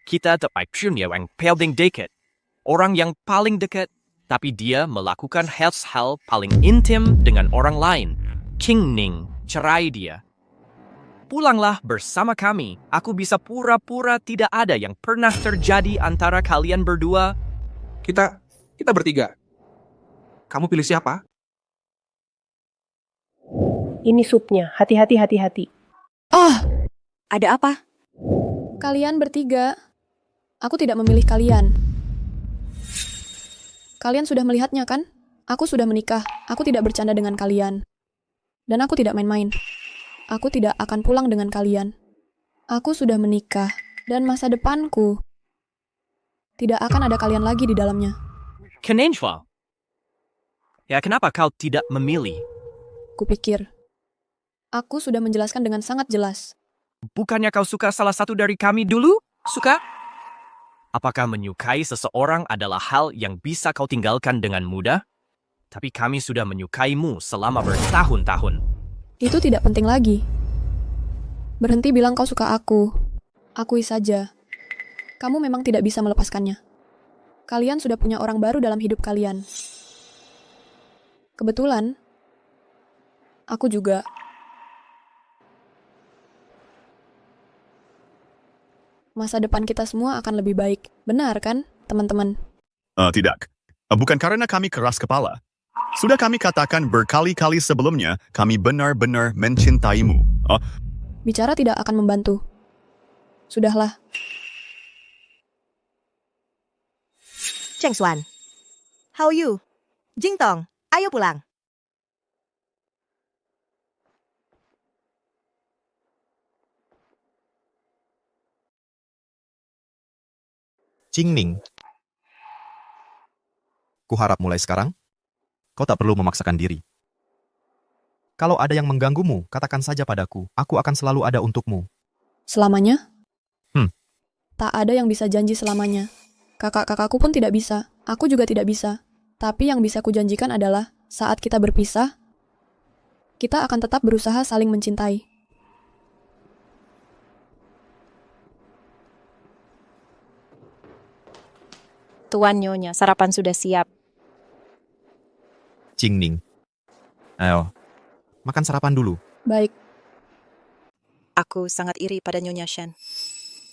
Kita tepat punya yang paling dekat. Orang yang paling dekat, tapi dia melakukan hal-hal paling intim dengan orang lain. Qingning, cerai dia. Pulanglah bersama kami. Aku bisa pura-pura tidak ada yang pernah terjadi antara kalian berdua. Kita bertiga. Kamu pilih siapa? Ini supnya. Hati-hati, hati-hati. Ada apa? Kalian bertiga. Aku tidak memilih kalian. Kalian sudah melihatnya kan? Aku sudah menikah. Aku tidak bercanda dengan kalian. Dan aku tidak main-main. Aku tidak akan pulang dengan kalian. Aku sudah menikah. Dan masa depanku tidak akan ada kalian lagi di dalamnya. Kenapa? Ya, kenapa kau tidak memilih? Kupikir. Aku sudah menjelaskan dengan sangat jelas. Bukannya kau suka salah satu dari kami dulu? Suka? Apakah menyukai seseorang adalah hal yang bisa kau tinggalkan dengan mudah? Tapi kami sudah menyukaimu selama bertahun-tahun. Itu tidak penting lagi. Berhenti bilang kau suka aku. Akui saja. Kamu memang tidak bisa melepaskannya. Kalian sudah punya orang baru dalam hidup kalian. Kebetulan, aku juga. Masa depan kita semua akan lebih baik. Benar kan, teman-teman? Tidak. Bukan karena kami keras kepala. Sudah kami katakan berkali-kali sebelumnya, kami benar-benar mencintaimu. Bicara tidak akan membantu. Sudahlah. Cheng Xuan. How you? Jingtong, ayo pulang. Qingning. Kuharap mulai sekarang, kau tak perlu memaksakan diri. Kalau ada yang mengganggumu, katakan saja padaku. Aku akan selalu ada untukmu. Selamanya? Hmm. Tak ada yang bisa janji selamanya. Kakak-kakakku pun tidak bisa. Aku juga tidak bisa. Tapi yang bisa kujanjikan adalah, saat kita berpisah, kita akan tetap berusaha saling mencintai. Tuan Nyonya, sarapan sudah siap. Qingning. Ayo, makan sarapan dulu. Baik. Aku sangat iri pada Nyonya Shen.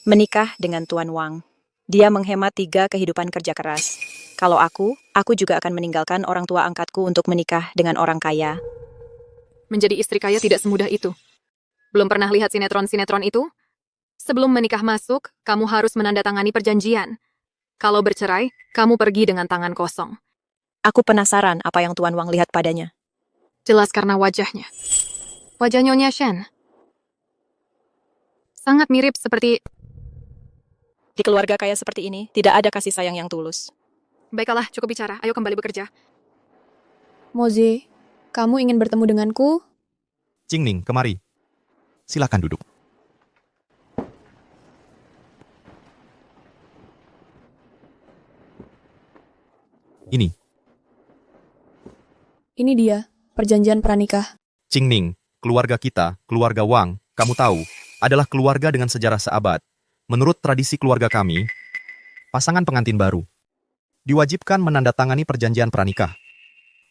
Menikah dengan Tuan Wang. Dia menghemat 3 kehidupan kerja keras. Kalau aku juga akan meninggalkan orang tua angkatku untuk menikah dengan orang kaya. Menjadi istri kaya tidak semudah itu. Belum pernah lihat sinetron-sinetron itu? Sebelum menikah masuk, kamu harus menandatangani perjanjian. Kalau bercerai, kamu pergi dengan tangan kosong. Aku penasaran apa yang Tuan Wang lihat padanya. Jelas karena wajahnya. Wajah Nyonya Shen. Sangat mirip seperti... Di keluarga kaya seperti ini, tidak ada kasih sayang yang tulus. Baiklah, cukup bicara. Ayo kembali bekerja. Moze, kamu ingin bertemu denganku? Qingning, kemari. Silakan duduk. Ini. Ini dia, perjanjian pranikah. Qingning, keluarga kita, keluarga Wang, kamu tahu, adalah keluarga dengan sejarah seabad. Menurut tradisi keluarga kami, pasangan pengantin baru diwajibkan menandatangani perjanjian pranikah.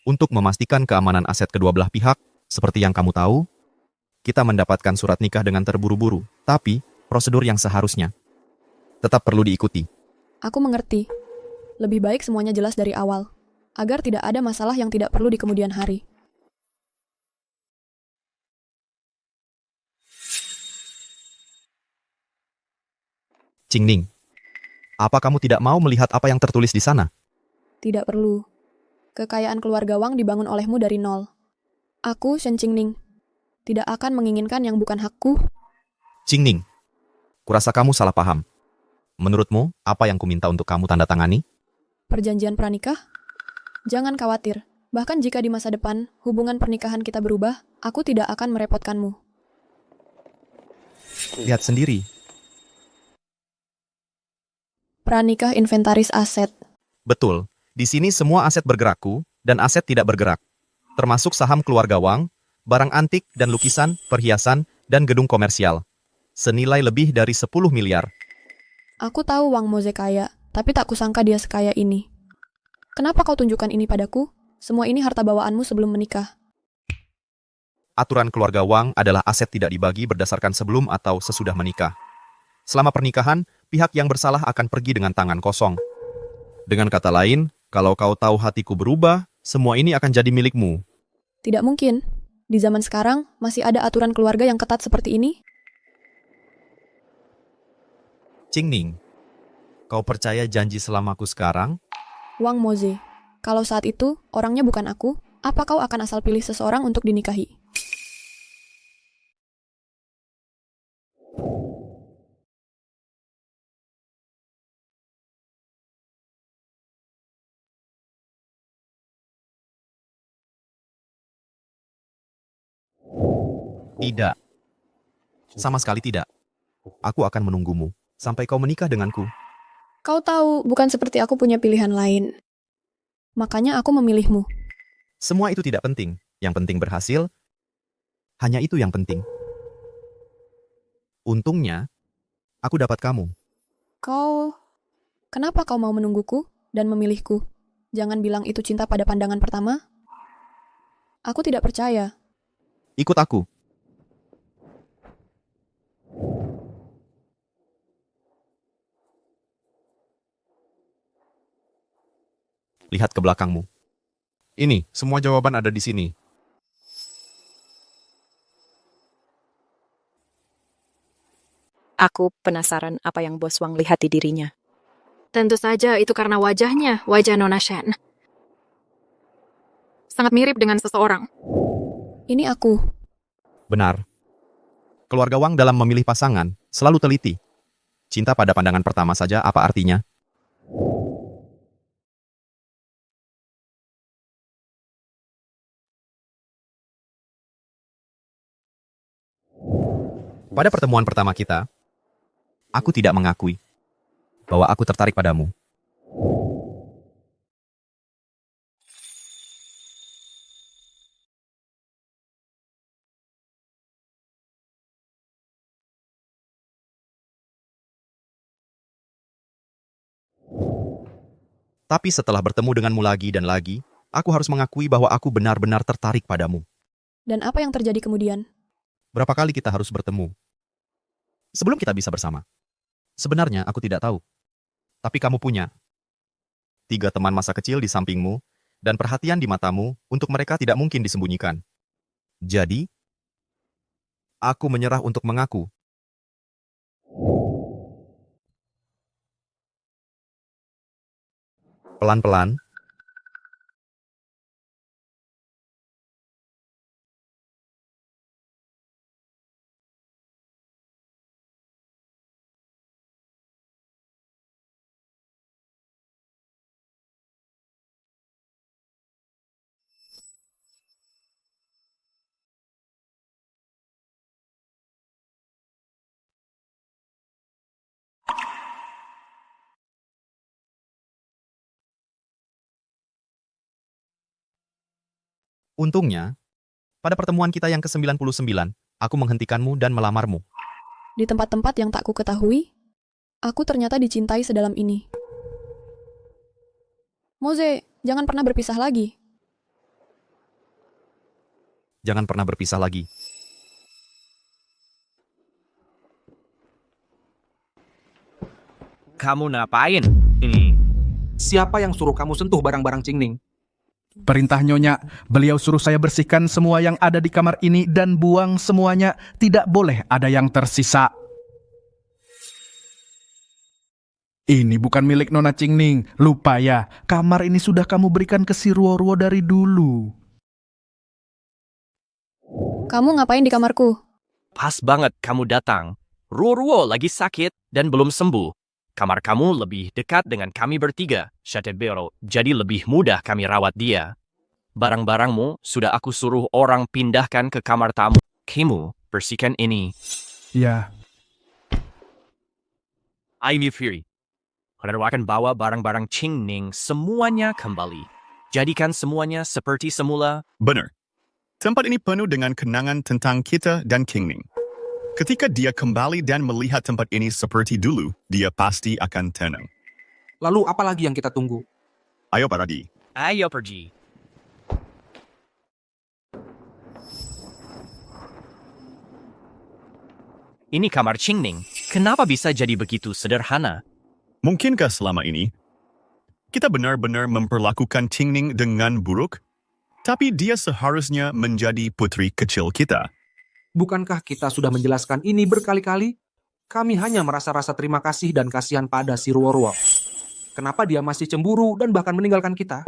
Untuk memastikan keamanan aset kedua belah pihak, seperti yang kamu tahu, kita mendapatkan surat nikah dengan terburu-buru, tapi prosedur yang seharusnya tetap perlu diikuti. Aku mengerti. Lebih baik semuanya jelas dari awal, agar tidak ada masalah yang tidak perlu di kemudian hari. Qingning, apa kamu tidak mau melihat apa yang tertulis di sana? Tidak perlu. Kekayaan keluarga Wang dibangun olehmu dari nol. Aku, Shen Qingning, tidak akan menginginkan yang bukan hakku. Qingning, kurasa kamu salah paham. Menurutmu, apa yang kuminta untuk kamu tanda tangani? Perjanjian pranikah? Jangan khawatir. Bahkan jika di masa depan hubungan pernikahan kita berubah, aku tidak akan merepotkanmu. Lihat sendiri. Pranikah inventaris aset. Betul. Di sini semua aset bergerakku dan aset tidak bergerak. Termasuk saham keluarga Wang, barang antik dan lukisan, perhiasan, dan gedung komersial. Senilai lebih dari 10 miliar. Aku tahu Wang Moze kaya, tapi tak kusangka dia sekaya ini. Kenapa kau tunjukkan ini padaku? Semua ini harta bawaanmu sebelum menikah. Aturan keluarga Wang adalah aset tidak dibagi berdasarkan sebelum atau sesudah menikah. Selama pernikahan, pihak yang bersalah akan pergi dengan tangan kosong. Dengan kata lain, kalau kau tahu hatiku berubah, semua ini akan jadi milikmu. Tidak mungkin. Di zaman sekarang, masih ada aturan keluarga yang ketat seperti ini? Qingning, kau percaya janji selamaku sekarang? Wang Moze, kalau saat itu orangnya bukan aku, apa kau akan asal pilih seseorang untuk dinikahi? Tidak. Sama sekali tidak. Aku akan menunggumu sampai kau menikah denganku. Kau tahu, bukan seperti aku punya pilihan lain. Makanya aku memilihmu. Semua itu tidak penting. Yang penting berhasil. Hanya itu yang penting. Untungnya, aku dapat kamu. Kenapa kau mau menungguku dan memilihku? Jangan bilang itu cinta pada pandangan pertama. Aku tidak percaya. Ikut aku. Lihat ke belakangmu. Ini, semua jawaban ada di sini. Aku penasaran apa yang Bos Wang lihat di dirinya. Tentu saja itu karena wajahnya, wajah Nona Shen. Sangat mirip dengan seseorang. Ini aku. Benar. Keluarga Wang dalam memilih pasangan selalu teliti. Cinta pada pandangan pertama saja apa artinya? Pada pertemuan pertama kita, aku tidak mengakui bahwa aku tertarik padamu. Tapi setelah bertemu denganmu lagi dan lagi, aku harus mengakui bahwa aku benar-benar tertarik padamu. Dan apa yang terjadi kemudian? Berapa kali kita harus bertemu sebelum kita bisa bersama? Sebenarnya aku tidak tahu. Tapi kamu punya 3 teman masa kecil di sampingmu, dan perhatian di matamu untuk mereka tidak mungkin disembunyikan. Jadi, aku menyerah untuk mengaku. Pelan-pelan, untungnya, pada pertemuan kita yang ke-99, aku menghentikanmu dan melamarmu. Di tempat-tempat yang tak ku ketahui, aku ternyata dicintai sedalam ini. Moze, jangan pernah berpisah lagi. Jangan pernah berpisah lagi. Kamu ngapain ini? Siapa yang suruh kamu sentuh barang-barang Qingning? Perintah Nyonya, beliau suruh saya bersihkan semua yang ada di kamar ini dan buang semuanya. Tidak boleh ada yang tersisa. Ini bukan milik Nona Qingning. Lupa ya, kamar ini sudah kamu berikan ke si Ruo-Ruo dari dulu. Kamu ngapain di kamarku? Pas banget kamu datang. Ruo-Ruo lagi sakit dan belum sembuh. Kamar kamu lebih dekat dengan kami bertiga, Chatebero, jadi lebih mudah kami rawat dia. Barang-barangmu sudah aku suruh orang pindahkan ke kamar tamu. Kamu bersihkan ini. Ya. Aimi Fury. Kau akan bawa barang-barang Qingning semuanya kembali. Jadikan semuanya seperti semula. Benar. Tempat ini penuh dengan kenangan tentang kita dan Qingning. Ketika dia kembali dan melihat tempat ini seperti dulu, dia pasti akan tenang. Lalu apa lagi yang kita tunggu? Ayo pergi. Ayo pergi. Ini kamar Qingning. Kenapa bisa jadi begitu sederhana? Mungkinkah selama ini kita benar-benar memperlakukan Qingning dengan buruk? Tapi dia seharusnya menjadi putri kecil kita. Bukankah kita sudah menjelaskan ini berkali-kali? Kami hanya merasa rasa terima kasih dan kasihan pada si Ruo-Ruo. Kenapa dia masih cemburu dan bahkan meninggalkan kita?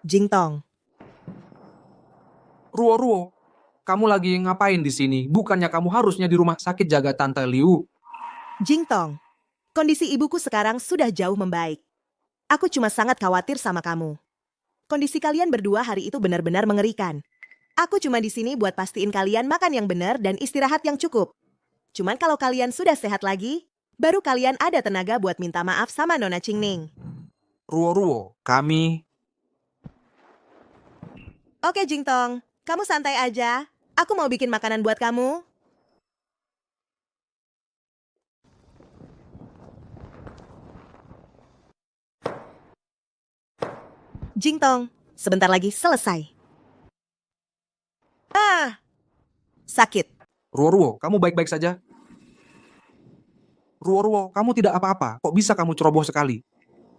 Jingtong. Ruo-Ruo, kamu lagi ngapain di sini? Bukannya kamu harusnya di rumah sakit jaga Tante Liu? Jingtong, kondisi ibuku sekarang sudah jauh membaik. Aku cuma sangat khawatir sama kamu. Kondisi kalian berdua hari itu benar-benar mengerikan. Aku cuma di sini buat pastiin kalian makan yang benar dan istirahat yang cukup. Cuman kalau kalian sudah sehat lagi, baru kalian ada tenaga buat minta maaf sama Nona Qingning. Ruo-ruo, kami... Oke Jingtong, kamu santai aja. Aku mau bikin makanan buat kamu. Jingtong, sebentar lagi selesai. Sakit. Ruo-ruo, kamu baik-baik saja? Ruo-ruo, kamu tidak apa-apa. Kok bisa kamu ceroboh sekali?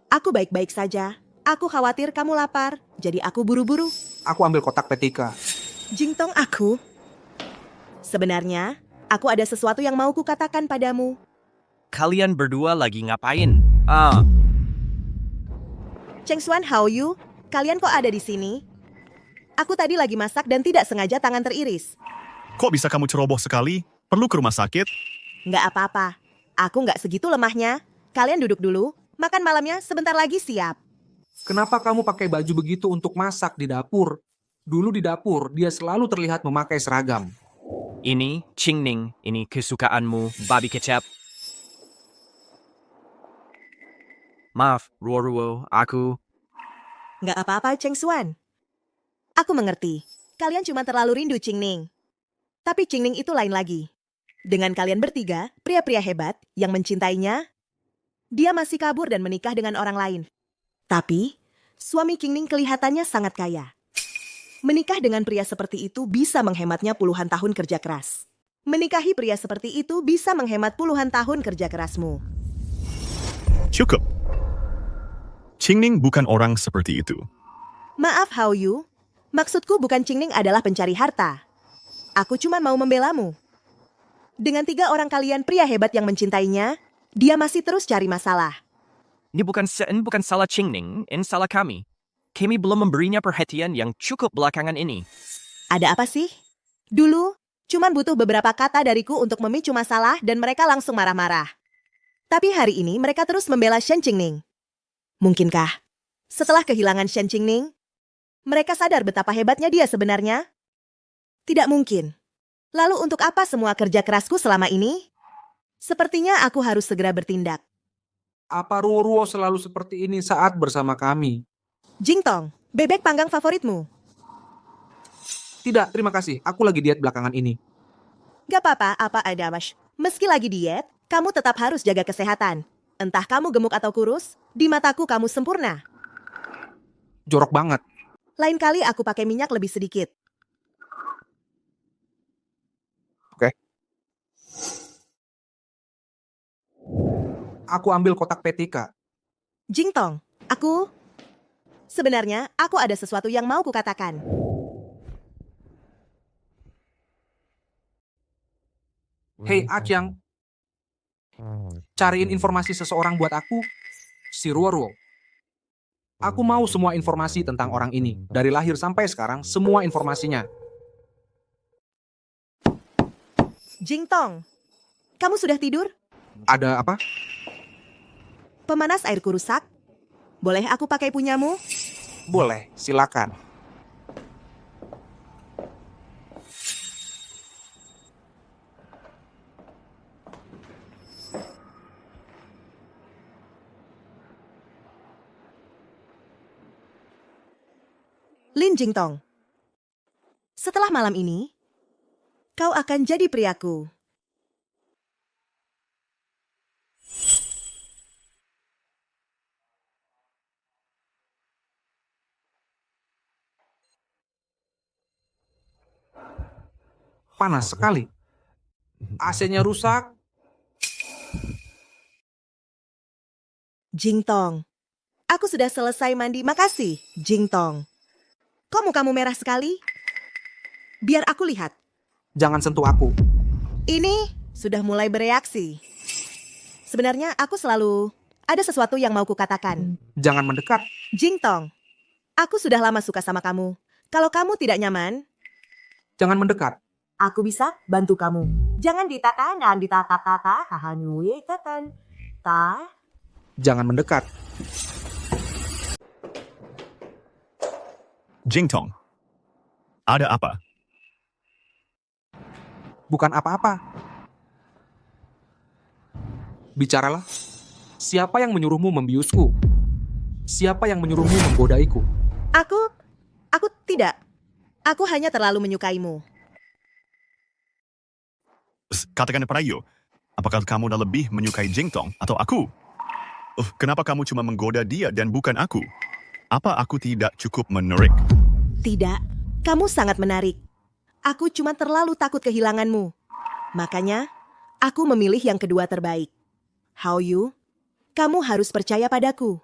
Aku baik-baik saja. Aku khawatir kamu lapar, jadi aku buru-buru. Aku ambil kotak P3. Jingtong aku. Sebenarnya, aku ada sesuatu yang mau kukatakan padamu. Kalian berdua lagi ngapain? Cheng Xuan Haoyu, kalian kok ada di sini? Aku tadi lagi masak dan tidak sengaja tangan teriris. Kok bisa kamu ceroboh sekali? Perlu ke rumah sakit? Nggak apa-apa. Aku nggak segitu lemahnya. Kalian duduk dulu. Makan malamnya sebentar lagi siap. Kenapa kamu pakai baju begitu untuk masak di dapur? Dulu di dapur, dia selalu terlihat memakai seragam. Ini, Qingning, ini kesukaanmu, babi kecap. Maaf, Ruo-ruo, aku... Nggak apa-apa, Cheng Xuan. Aku mengerti. Kalian cuma terlalu rindu Qingning. Tapi Qingning itu lain lagi. Dengan kalian bertiga, pria-pria hebat yang mencintainya, dia masih kabur dan menikah dengan orang lain. Tapi, suami Qingning kelihatannya sangat kaya. Menikah dengan pria seperti itu bisa menghematnya puluhan tahun kerja keras. Menikahi pria seperti itu bisa menghemat puluhan tahun kerja kerasmu. Cukup. Qingning bukan orang seperti itu. Maaf Haoyu, maksudku bukan Qingning adalah pencari harta. Aku cuma mau membelamu. Dengan 3 orang kalian pria hebat yang mencintainya, dia masih terus cari masalah. Ini bukan salah Qingning, ini salah kami. Kami belum memberinya perhatian yang cukup belakangan ini. Ada apa sih? Dulu, cuman butuh beberapa kata dariku untuk memicu masalah dan mereka langsung marah-marah. Tapi hari ini mereka terus membela Shen Qingning. Mungkinkah, setelah kehilangan Shen Qingning, mereka sadar betapa hebatnya dia sebenarnya? Tidak mungkin. Lalu untuk apa semua kerja kerasku selama ini? Sepertinya aku harus segera bertindak. Apa Ruo-ruo selalu seperti ini saat bersama kami? Jingtong, bebek panggang favoritmu? Tidak, terima kasih. Aku lagi diet belakangan ini. Gak apa-apa, apa ada mas. Meski lagi diet, kamu tetap harus jaga kesehatan. Entah kamu gemuk atau kurus, di mataku kamu sempurna. Jorok banget. Lain kali aku pakai minyak lebih sedikit. Oke. Aku ambil kotak P3. Jingtong, sebenarnya aku ada sesuatu yang mau kukatakan. Hei Aciang, cariin informasi seseorang buat aku, si Ruo-ruo. Aku mau semua informasi tentang orang ini. Dari lahir sampai sekarang, semua informasinya. Jingtong, kamu sudah tidur? Ada apa? Pemanas airku rusak. Boleh aku pakai punyamu? Boleh, silakan. Lin Jingtong, setelah malam ini, kau akan jadi priaku. Panas sekali. AC-nya rusak. Jingtong, aku sudah selesai mandi. Makasih, Jingtong. Kok mukamu merah sekali? Biar aku lihat. Jangan sentuh aku. Ini sudah mulai bereaksi. Sebenarnya aku selalu ada sesuatu yang mau kukatakan. Jangan mendekat. Jingtong, aku sudah lama suka sama kamu. Kalau kamu tidak nyaman, jangan mendekat. Aku bisa bantu kamu. Jangan ditakan dan ditata-tata. Hahanyui takan. Jangan mendekat. Jingtong, ada apa? Bukan apa-apa. Bicaralah. Siapa yang menyuruhmu membiusku? Siapa yang menyuruhmu menggodaiku? Aku tidak. Aku hanya terlalu menyukaimu. Katakan Prayo, apakah kamu dah lebih menyukai Jingtong atau aku? Kenapa kamu cuma menggoda dia dan bukan aku? Apa aku tidak cukup menarik? Tidak, kamu sangat menarik. Aku cuma terlalu takut kehilanganmu. Makanya, aku memilih yang kedua terbaik. Hao Yu, kamu harus percaya padaku.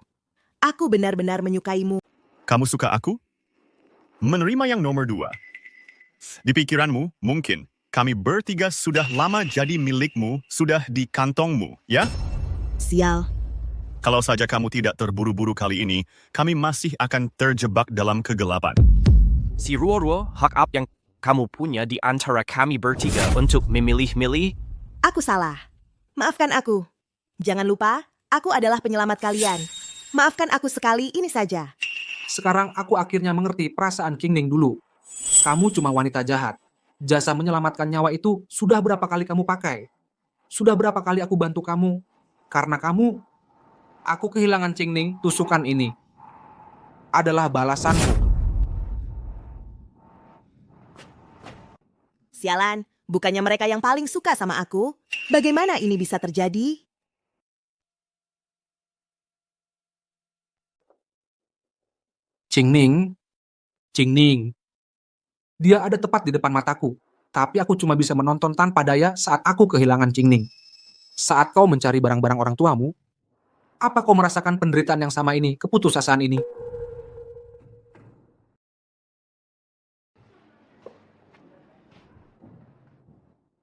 Aku benar-benar menyukaimu. Kamu suka aku? Menerima yang nomor 2. Di pikiranmu, mungkin kami bertiga sudah lama jadi milikmu, sudah di kantongmu, ya? Sial. Kalau saja kamu tidak terburu-buru kali ini, kami masih akan terjebak dalam kegelapan. Si Ruo-Ruo, hak apa yang kamu punya di antara kami bertiga untuk memilih-milih? Aku salah. Maafkan aku. Jangan lupa, aku adalah penyelamat kalian. Maafkan aku sekali ini saja. Sekarang aku akhirnya mengerti perasaan Qingning dulu. Kamu cuma wanita jahat. Jasa menyelamatkan nyawa itu sudah berapa kali kamu pakai? Sudah berapa kali aku bantu kamu? Karena kamu, aku kehilangan Qingning, tusukan ini adalah balasanmu. Sialan, bukannya mereka yang paling suka sama aku? Bagaimana ini bisa terjadi? Qingning. Dia ada tepat di depan mataku, tapi aku cuma bisa menonton tanpa daya saat aku kehilangan Qingning. Saat kau mencari barang-barang orang tuamu, apa kau merasakan penderitaan yang sama ini, keputusasaan ini?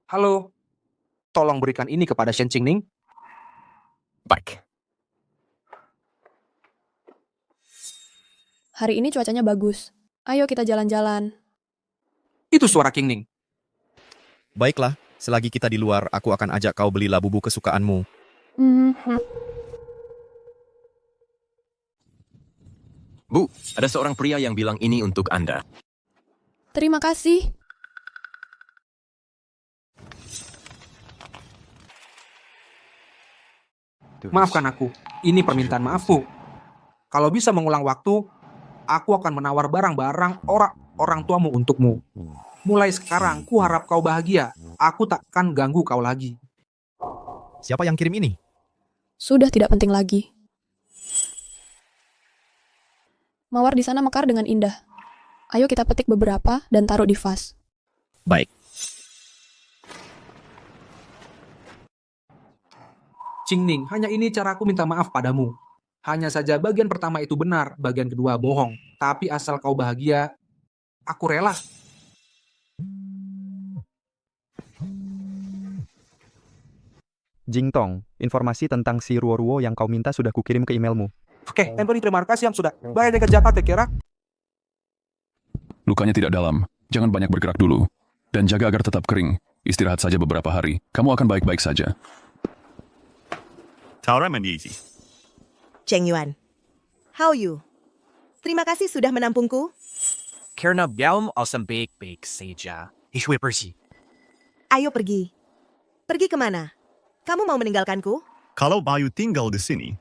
Halo, tolong berikan ini kepada Shen Qingning. Baik. Hari ini cuacanya bagus. Ayo kita jalan-jalan. Itu suara Qingning. Baiklah, selagi kita di luar, aku akan ajak kau beli labubu kesukaanmu. Bu, ada seorang pria yang bilang ini untuk Anda. Terima kasih. Maafkan aku, ini permintaan maafku. Kalau bisa mengulang waktu, aku akan menawar barang-barang orang tuamu untukmu. Mulai sekarang, ku harap kau bahagia. Aku takkan ganggu kau lagi. Siapa yang kirim ini? Sudah tidak penting lagi. Mawar di sana mekar dengan indah. Ayo kita petik beberapa dan taruh di vas. Baik. Qingning, hanya ini caraku minta maaf padamu. Hanya saja bagian pertama itu benar, bagian kedua bohong. Tapi asal kau bahagia, aku rela. Jingtong, informasi tentang si Ruo-Ruo yang kau minta sudah kukirim ke emailmu. Oke, Anthony, terima kasih yang sudah bayar dekat Jakarta, kira. Lukanya tidak dalam, jangan banyak bergerak dulu. Dan jaga agar tetap kering. Istirahat saja beberapa hari, kamu akan baik-baik saja. Taura Mendizi. Cheng Yuan. How you? Terima kasih sudah menampungku. Karena biaum awesome baik-baik saja. Ishwe persi. Ayo pergi. Pergi kemana? Kamu mau meninggalkanku? Kalau Bayu tinggal di sini,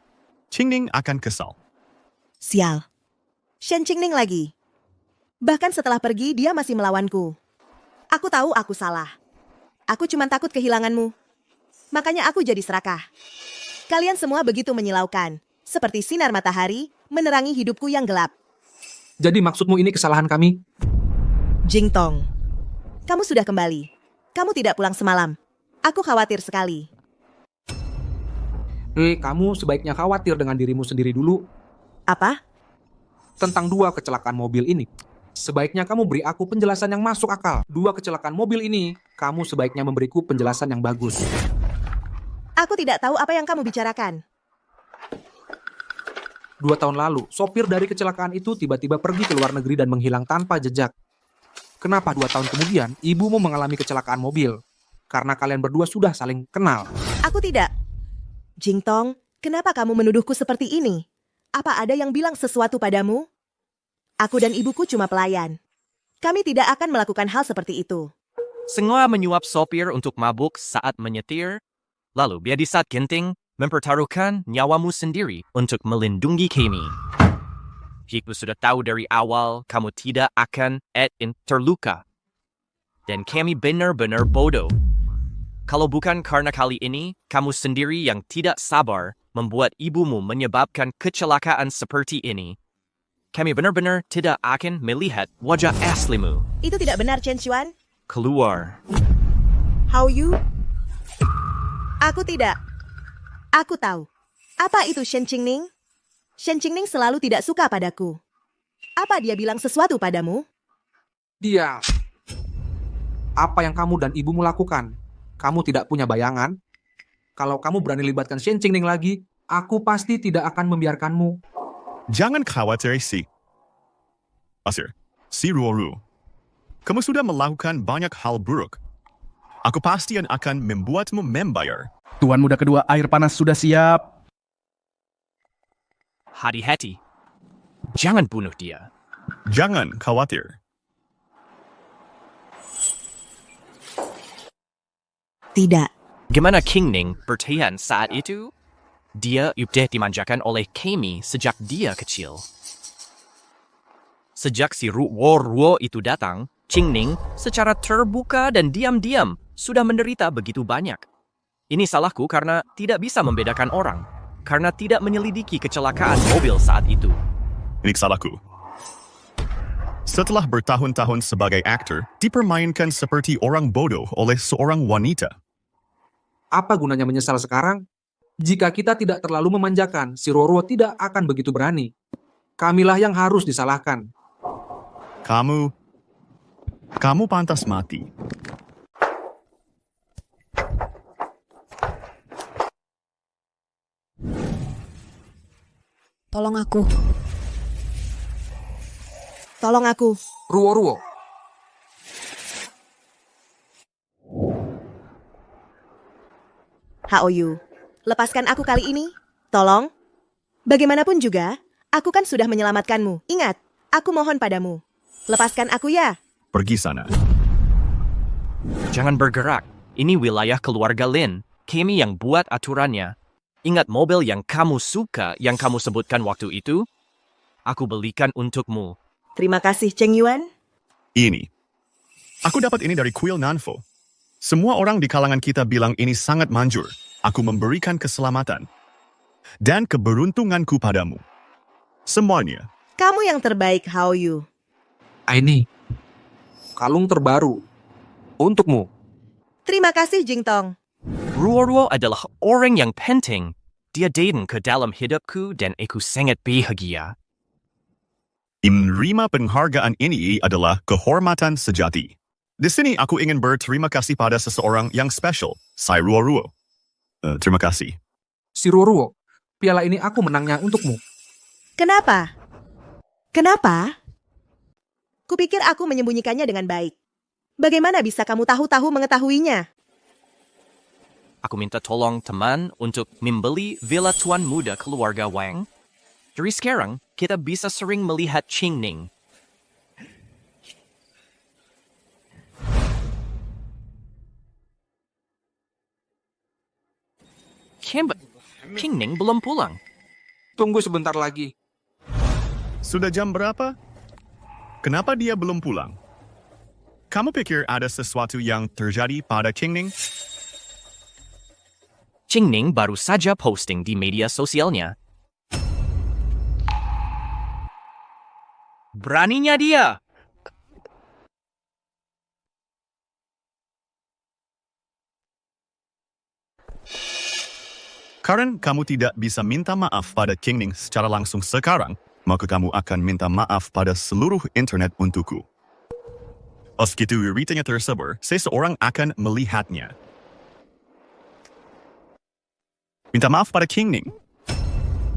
Qingning akan kesal. Sial. Shen Qingning lagi. Bahkan setelah pergi, dia masih melawanku. Aku tahu aku salah. Aku cuma takut kehilanganmu. Makanya aku jadi serakah. Kalian semua begitu menyilaukan. Seperti sinar matahari, menerangi hidupku yang gelap. Jadi maksudmu ini kesalahan kami? Jingtong, kamu sudah kembali. Kamu tidak pulang semalam. Aku khawatir sekali. Kamu sebaiknya khawatir dengan dirimu sendiri dulu. Apa? Tentang 2 kecelakaan mobil ini. Sebaiknya kamu beri aku penjelasan yang masuk akal. 2 kecelakaan mobil ini, kamu sebaiknya memberiku penjelasan yang bagus. Aku tidak tahu apa yang kamu bicarakan. 2 tahun lalu, sopir dari kecelakaan itu tiba-tiba pergi ke luar negeri dan menghilang tanpa jejak. Kenapa 2 tahun kemudian, ibumu mengalami kecelakaan mobil? Karena kalian berdua sudah saling kenal. Aku tidak. Jingtong, kenapa kamu menuduhku seperti ini? Apa ada yang bilang sesuatu padamu? Aku dan ibuku cuma pelayan. Kami tidak akan melakukan hal seperti itu. Semua menyuap sopir untuk mabuk saat menyetir, lalu biar di saat genting, mempertaruhkan nyawamu sendiri untuk melindungi kami. Hiku sudah tahu dari awal kamu tidak akan terluka. Dan kami benar-benar bodoh. Kalau bukan karena kali ini, kamu sendiri yang tidak sabar membuat ibumu menyebabkan kecelakaan seperti ini. Kami benar-benar tidak akan melihat wajah aslimu. Itu tidak benar, Chen Xuan. Keluar. Hao Yu? Aku tidak. Aku tahu. Apa itu Shen Qingning? Shen Qingning selalu tidak suka padaku. Apa dia bilang sesuatu padamu? Dia. Apa yang kamu dan ibumu lakukan? Kamu tidak punya bayangan? Kalau kamu berani libatkan Shen Qingning lagi, aku pasti tidak akan membiarkanmu. Jangan khawatir si Ruoruo. Kamu sudah melakukan banyak hal buruk. Aku pasti akan membuatmu membayar. Tuan muda kedua, air panas sudah siap. Hati-hati. Jangan bunuh dia. Jangan khawatir. Tidak. Gimana Qingning bertahan saat itu? Dia sudah dimanjakan oleh kami sejak dia kecil. Sejak si Ruo itu datang, Qingning secara terbuka dan diam-diam sudah menderita begitu banyak. Ini salahku karena tidak bisa membedakan orang, karena tidak menyelidiki kecelakaan mobil saat itu. Ini salahku. Setelah bertahun-tahun sebagai aktor, dipermainkan seperti orang bodoh oleh seorang wanita. Apa gunanya menyesal sekarang? Jika kita tidak terlalu memanjakan, si Ruoruo tidak akan begitu berani. Kamilah yang harus disalahkan. Kamu pantas mati. Tolong aku. Tolong aku. Ruoruo. Hao Yu, lepaskan aku kali ini. Tolong. Bagaimanapun juga, aku kan sudah menyelamatkanmu. Ingat, aku mohon padamu. Lepaskan aku ya. Pergi sana. Jangan bergerak. Ini wilayah keluarga Lin. Kami yang buat aturannya. Ingat mobil yang kamu suka, yang kamu sebutkan waktu itu? Aku belikan untukmu. Terima kasih, Cheng Yuan. Ini. Aku dapat ini dari kuil Nanfo. Semua orang di kalangan kita bilang ini sangat manjur. Aku memberikan keselamatan. Dan keberuntunganku padamu. Semuanya. Kamu yang terbaik, Hao Yu. Ini. Kalung terbaru. Untukmu. Terima kasih, Jingtong. Ruoruo adalah orang yang penting. Dia datang ke dalam hidupku dan aku sangat bahagia. Menerima penghargaan ini adalah kehormatan sejati. Di sini aku ingin berterima kasih pada seseorang yang spesial, si Ruoruo. Terima kasih. Si Ruoruo, piala ini aku menangnya untukmu. Kenapa? Kenapa? Kupikir aku menyembunyikannya dengan baik. Bagaimana bisa kamu tahu-tahu mengetahuinya? Aku minta tolong teman untuk membeli villa tuan muda keluarga Wang. Dari sekarang, kita bisa sering melihat Qingning. Qingning belum pulang. Tunggu sebentar lagi. Sudah jam berapa? Kenapa dia belum pulang? Kamu pikir ada sesuatu yang terjadi pada Qingning? Qingning baru saja posting di media sosialnya. Beraninya dia! Karena kamu tidak bisa minta maaf pada Qingning secara langsung sekarang, maka kamu akan minta maaf pada seluruh internet untukku. Meskitu beritanya tersebar, seseorang akan melihatnya. Minta maaf pada Qingning.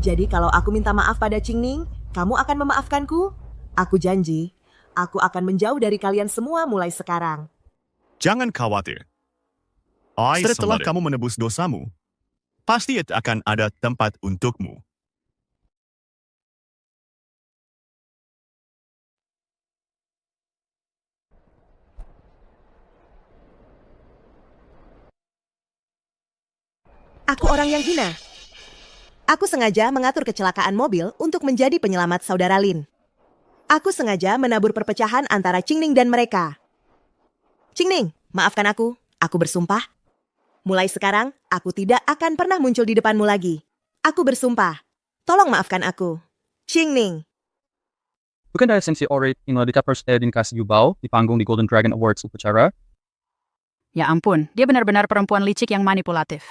Jadi kalau aku minta maaf pada Qingning, kamu akan memaafkanku? Aku janji, aku akan menjauh dari kalian semua mulai sekarang. Jangan khawatir. Setelah kamu menebus dosamu, pasti akan ada tempat untukmu. Aku orang yang hina. Aku sengaja mengatur kecelakaan mobil untuk menjadi penyelamat saudara Lin. Aku sengaja menabur perpecahan antara Qingning dan mereka. Qingning, maafkan aku. Aku bersumpah. Mulai sekarang, aku tidak akan pernah muncul di depanmu lagi. Aku bersumpah. Tolong maafkan aku. Qingning. Bukan dahil si Ori ditapers din kasi Yubao di panggung di Golden Dragon Awards upacara? Ya ampun, dia benar-benar perempuan licik yang manipulatif.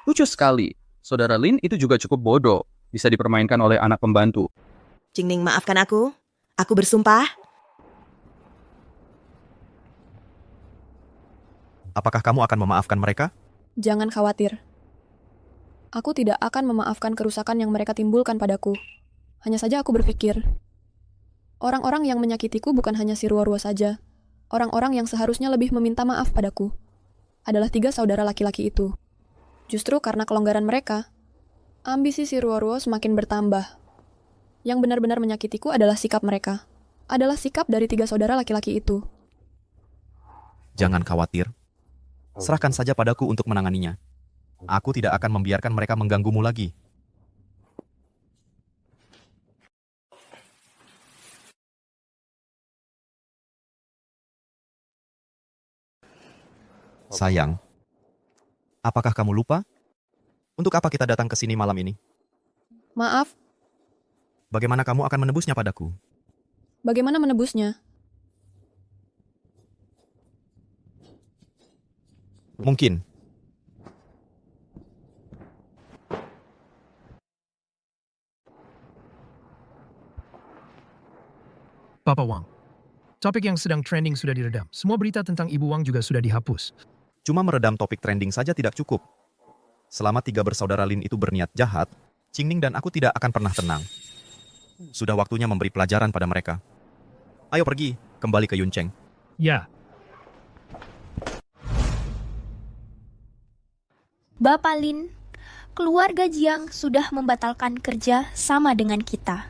Lucu sekali. Saudara Lin itu juga cukup bodoh. Bisa dipermainkan oleh anak pembantu. Qingning, maafkan aku. Aku bersumpah. Apakah kamu akan memaafkan mereka? Jangan khawatir. Aku tidak akan memaafkan kerusakan yang mereka timbulkan padaku. Hanya saja aku berpikir, orang-orang yang menyakitiku bukan hanya si Ruo-Ruo saja. Orang-orang yang seharusnya lebih meminta maaf padaku adalah 3 saudara laki-laki itu. Justru karena kelonggaran mereka, ambisi si Ruo-Ruo semakin bertambah. Yang benar-benar menyakitiku adalah sikap mereka. Adalah sikap dari 3 saudara laki-laki itu. Jangan khawatir. Serahkan saja padaku untuk menanganinya. Aku tidak akan membiarkan mereka mengganggumu lagi. Sayang, apakah kamu lupa? Untuk apa kita datang ke sini malam ini? Maaf, Bagaimana kamu akan menebusnya padaku? bagaimana menebusnya? Mungkin. Bapak Wang, topik yang sedang trending sudah diredam. Semua berita tentang Ibu Wang juga sudah dihapus. Cuma meredam topik trending saja tidak cukup. Selama 3 bersaudara Lin itu berniat jahat, Qingning dan aku tidak akan pernah tenang. Sudah waktunya memberi pelajaran pada mereka. Ayo pergi, kembali ke Yuncheng. Ya, Bapak Lin, keluarga Jiang sudah membatalkan kerja sama dengan kita.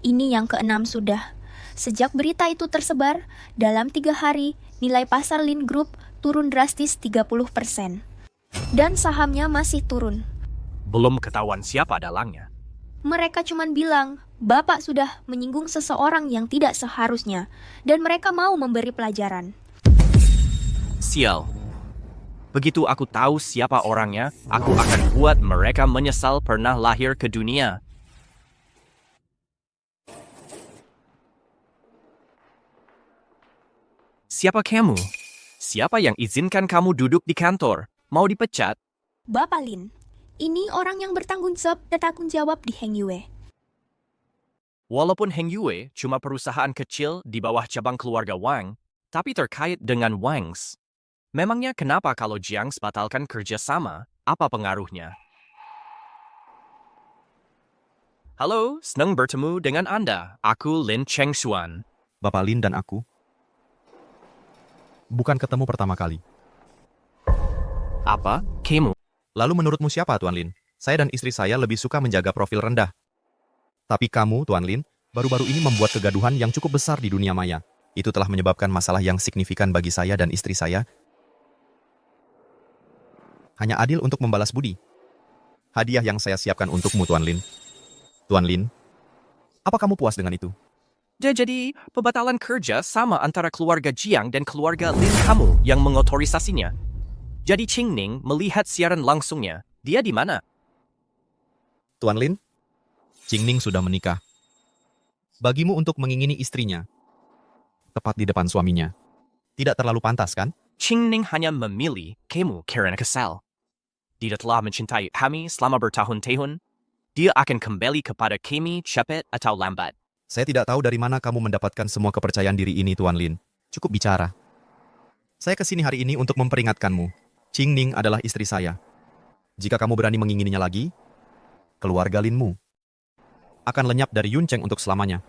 Ini yang ke-6 sudah. Sejak berita itu tersebar, dalam 3 hari, nilai pasar Lin Group turun drastis 30%. Dan sahamnya masih turun. Belum ketahuan siapa dalangnya. Mereka cuma bilang, Bapak sudah menyinggung seseorang yang tidak seharusnya, dan mereka mau memberi pelajaran. Sial. Begitu aku tahu siapa orangnya, aku akan buat mereka menyesal pernah lahir ke dunia. Siapa kamu? Siapa yang izinkan kamu duduk di kantor? Mau dipecat? Bapak Lin, ini orang yang bertanggung jawab di Heng Yue. Walaupun Heng Yue cuma perusahaan kecil di bawah cabang keluarga Wang, tapi terkait dengan Wangs. Memangnya kenapa kalau Jiang batalkan kerjasama? Apa pengaruhnya? Halo, senang bertemu dengan Anda. Aku Lin Chengshuan. Bapak Lin dan aku bukan ketemu pertama kali. Apa? Kamu? Lalu menurutmu siapa, Tuan Lin? Saya dan istri saya lebih suka menjaga profil rendah. Tapi kamu, Tuan Lin, baru-baru ini membuat kegaduhan yang cukup besar di dunia maya. Itu telah menyebabkan masalah yang signifikan bagi saya dan istri saya. Hanya adil untuk membalas budi. Hadiah yang saya siapkan untukmu, Tuan Lin. Tuan Lin, apa kamu puas dengan itu? Jadi, pembatalan kerja sama antara keluarga Jiang dan keluarga Lin kamu yang mengotorisasinya. Jadi Qingning melihat siaran langsungnya. Dia di mana? Tuan Lin, Qingning sudah menikah. Bagimu untuk mengingini istrinya, tepat di depan suaminya, tidak terlalu pantas, kan? Qingning hanya memilih kamu karena kesal. Dia telah mencintai kami selama bertahun-tahun. Dia akan kembali kepada kami cepat atau lambat. Saya tidak tahu dari mana kamu mendapatkan semua kepercayaan diri ini, Tuan Lin. Cukup bicara. Saya kesini hari ini untuk memperingatkanmu. Qingning adalah istri saya. Jika kamu berani mengingininya lagi, keluarga Linmu akan lenyap dari Yuncheng untuk selamanya.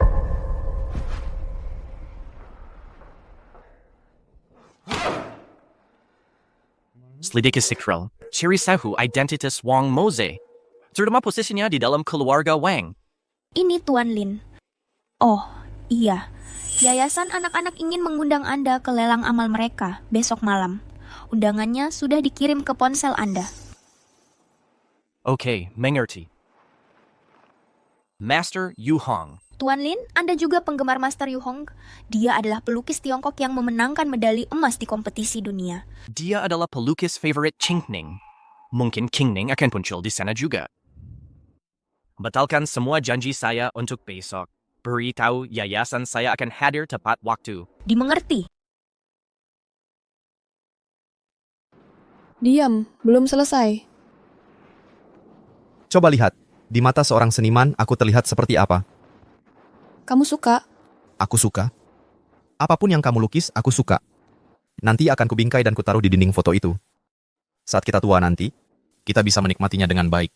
Selidiki Sikral, ciri tahu identitas Wang Moze, terutama posisinya di dalam keluarga Wang. Ini Tuan Lin. Oh, iya. Yayasan anak-anak ingin mengundang Anda ke lelang amal mereka besok malam. Undangannya sudah dikirim ke ponsel Anda. Oke, mengerti. Master Yu Hong. Tuan Lin, Anda juga penggemar Master Yu Hong. Dia adalah pelukis Tiongkok yang memenangkan medali emas di kompetisi dunia. Dia adalah pelukis favorit Qingning. Mungkin Qingning akan muncul di sana juga. Batalkan semua janji saya untuk besok. Beritahu yayasan saya akan hadir tepat waktu. Dimengerti. Diam, belum selesai. Coba lihat, di mata seorang seniman aku terlihat seperti apa. Kamu suka? Aku suka. Apapun yang kamu lukis, aku suka. Nanti akan kubingkai dan kutaruh di dinding foto itu. Saat kita tua nanti, kita bisa menikmatinya dengan baik.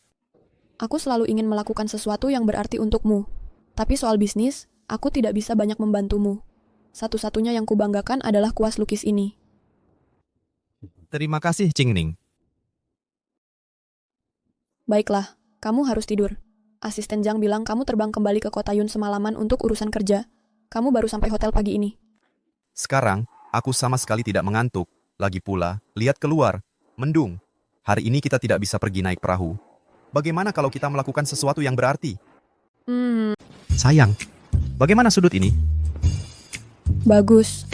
Aku selalu ingin melakukan sesuatu yang berarti untukmu. Tapi soal bisnis, aku tidak bisa banyak membantumu. Satu-satunya yang kubanggakan adalah kuas lukis ini. Terima kasih, Qingning. Baiklah, kamu harus tidur. Asisten Zhang bilang kamu terbang kembali ke kota Yun semalaman untuk urusan kerja. Kamu baru sampai hotel pagi ini. Sekarang, aku sama sekali tidak mengantuk. Lagi pula, lihat keluar. Mendung. Hari ini kita tidak bisa pergi naik perahu. Bagaimana kalau kita melakukan sesuatu yang berarti? Sayang, bagaimana sudut ini? Bagus.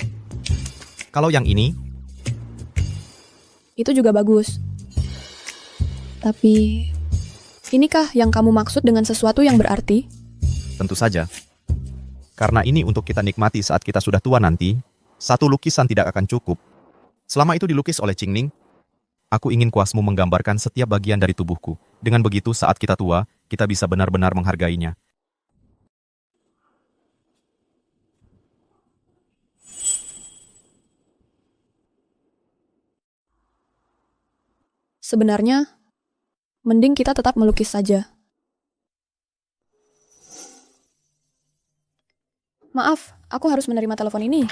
Kalau yang ini? Itu juga bagus. Tapi, inikah yang kamu maksud dengan sesuatu yang berarti? Tentu saja. Karena ini untuk kita nikmati saat kita sudah tua nanti, satu lukisan tidak akan cukup. Selama itu dilukis oleh Qingning, aku ingin kuasmu menggambarkan setiap bagian dari tubuhku. Dengan begitu saat kita tua, kita bisa benar-benar menghargainya. Sebenarnya, mending kita tetap melukis saja. Maaf, aku harus menerima telepon ini.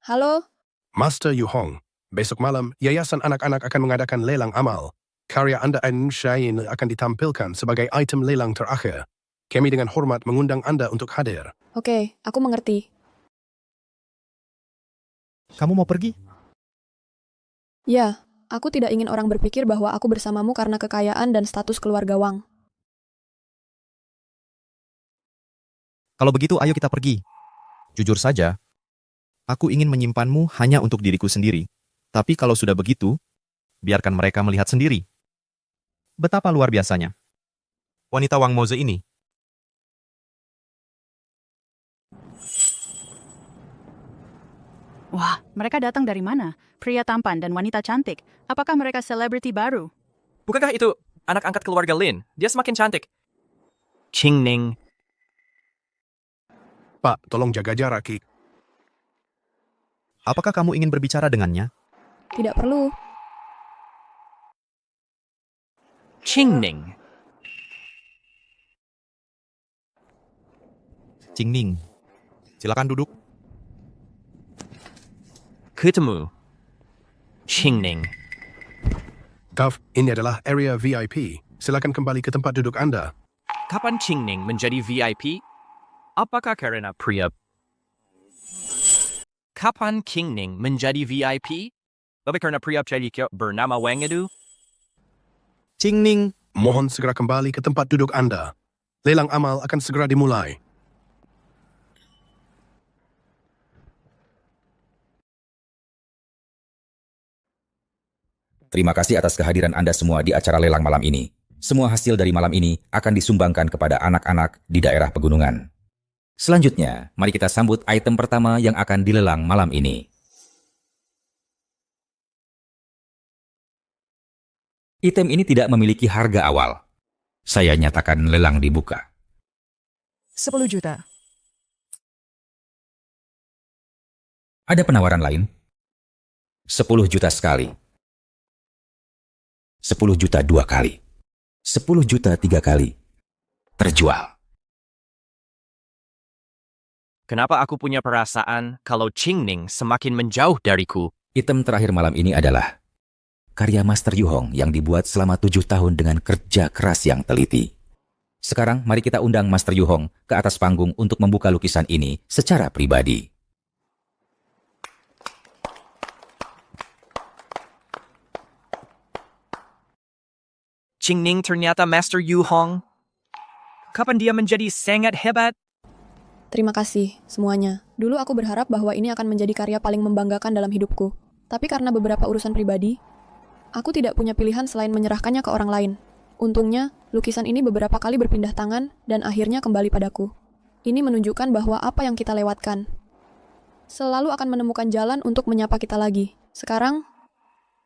Halo? Master Yu Hong, besok malam Yayasan Anak-Anak akan mengadakan lelang amal. Karya Anda Indonesia ini akan ditampilkan sebagai item lelang terakhir. Kami dengan hormat mengundang Anda untuk hadir. Oke, aku mengerti. Kamu mau pergi? Ya, aku tidak ingin orang berpikir bahwa aku bersamamu karena kekayaan dan status keluarga Wang. Kalau begitu, ayo kita pergi. Jujur saja, aku ingin menyimpanmu hanya untuk diriku sendiri. Tapi kalau sudah begitu, biarkan mereka melihat sendiri. Betapa luar biasanya wanita Wang Moze ini. Wah, mereka datang dari mana? Pria tampan dan wanita cantik. Apakah mereka selebriti baru? Bukankah itu anak angkat keluarga Lin? Dia semakin cantik. Qingning. Pak, tolong jaga jarak, Ki. Apakah kamu ingin berbicara dengannya? Tidak perlu. Qingning. Qingning, silakan duduk. Ketemu. Qingning. Gov, ini adalah area VIP. Silakan kembali ke tempat duduk Anda. Kapan Qingning menjadi VIP? Apakah karena pria? Kapan Qingning menjadi VIP? Lebih karena pria celik bernama Wang itu? Qingning. Mohon segera kembali ke tempat duduk Anda. Lelang amal akan segera dimulai. Terima kasih atas kehadiran Anda semua di acara lelang malam ini. Semua hasil dari malam ini akan disumbangkan kepada anak-anak di daerah pegunungan. Selanjutnya, mari kita sambut item pertama yang akan dilelang malam ini. Item ini tidak memiliki harga awal. Saya nyatakan lelang dibuka. 10 juta. Ada penawaran lain? 10 juta sekali. 10 juta 2 kali. 10 juta 3 kali. Terjual. Kenapa aku punya perasaan kalau Qingning semakin menjauh dariku? Item terakhir malam ini adalah karya Master Yu Hong yang dibuat selama 7 tahun dengan kerja keras yang teliti. Sekarang mari kita undang Master Yu Hong ke atas panggung untuk membuka lukisan ini secara pribadi. Qingning ternyata Master Yu Hong. Kapan dia menjadi sangat hebat? Terima kasih, semuanya. Dulu aku berharap bahwa ini akan menjadi karya paling membanggakan dalam hidupku. Tapi karena beberapa urusan pribadi, aku tidak punya pilihan selain menyerahkannya ke orang lain. Untungnya, lukisan ini beberapa kali berpindah tangan dan akhirnya kembali padaku. Ini menunjukkan bahwa apa yang kita lewatkan selalu akan menemukan jalan untuk menyapa kita lagi. Sekarang,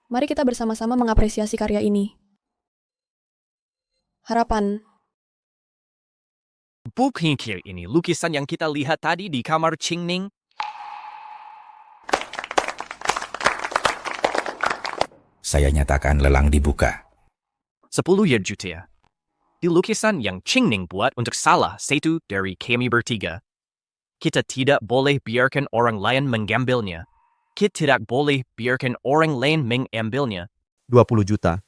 mari kita bersama-sama mengapresiasi karya ini. Harapan. Bukan ini lukisan yang kita lihat tadi di kamar Qingning. Saya nyatakan lelang dibuka. 10 juta. Di lukisan yang Qingning buat untuk salah satu dari kami bertiga. Kita tidak boleh biarkan orang lain mengambilnya. Kita tidak boleh biarkan orang lain mengambilnya. 20 juta.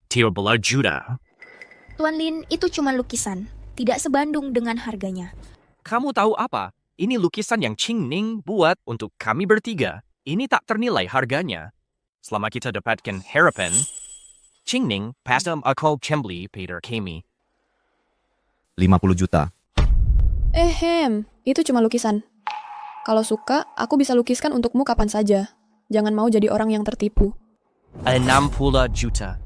13 juta. Tuan Lin, itu cuma lukisan. Tidak sebanding dengan harganya. Kamu tahu apa? Ini lukisan yang Qingning buat untuk kami bertiga. Ini tak ternilai harganya. Selama kita dapatkan harapan, Qingning pasti akan kembali pada kami. 50 juta. Itu cuma lukisan. Kalau suka, aku bisa lukiskan untukmu kapan saja. Jangan mau jadi orang yang tertipu. 60 juta.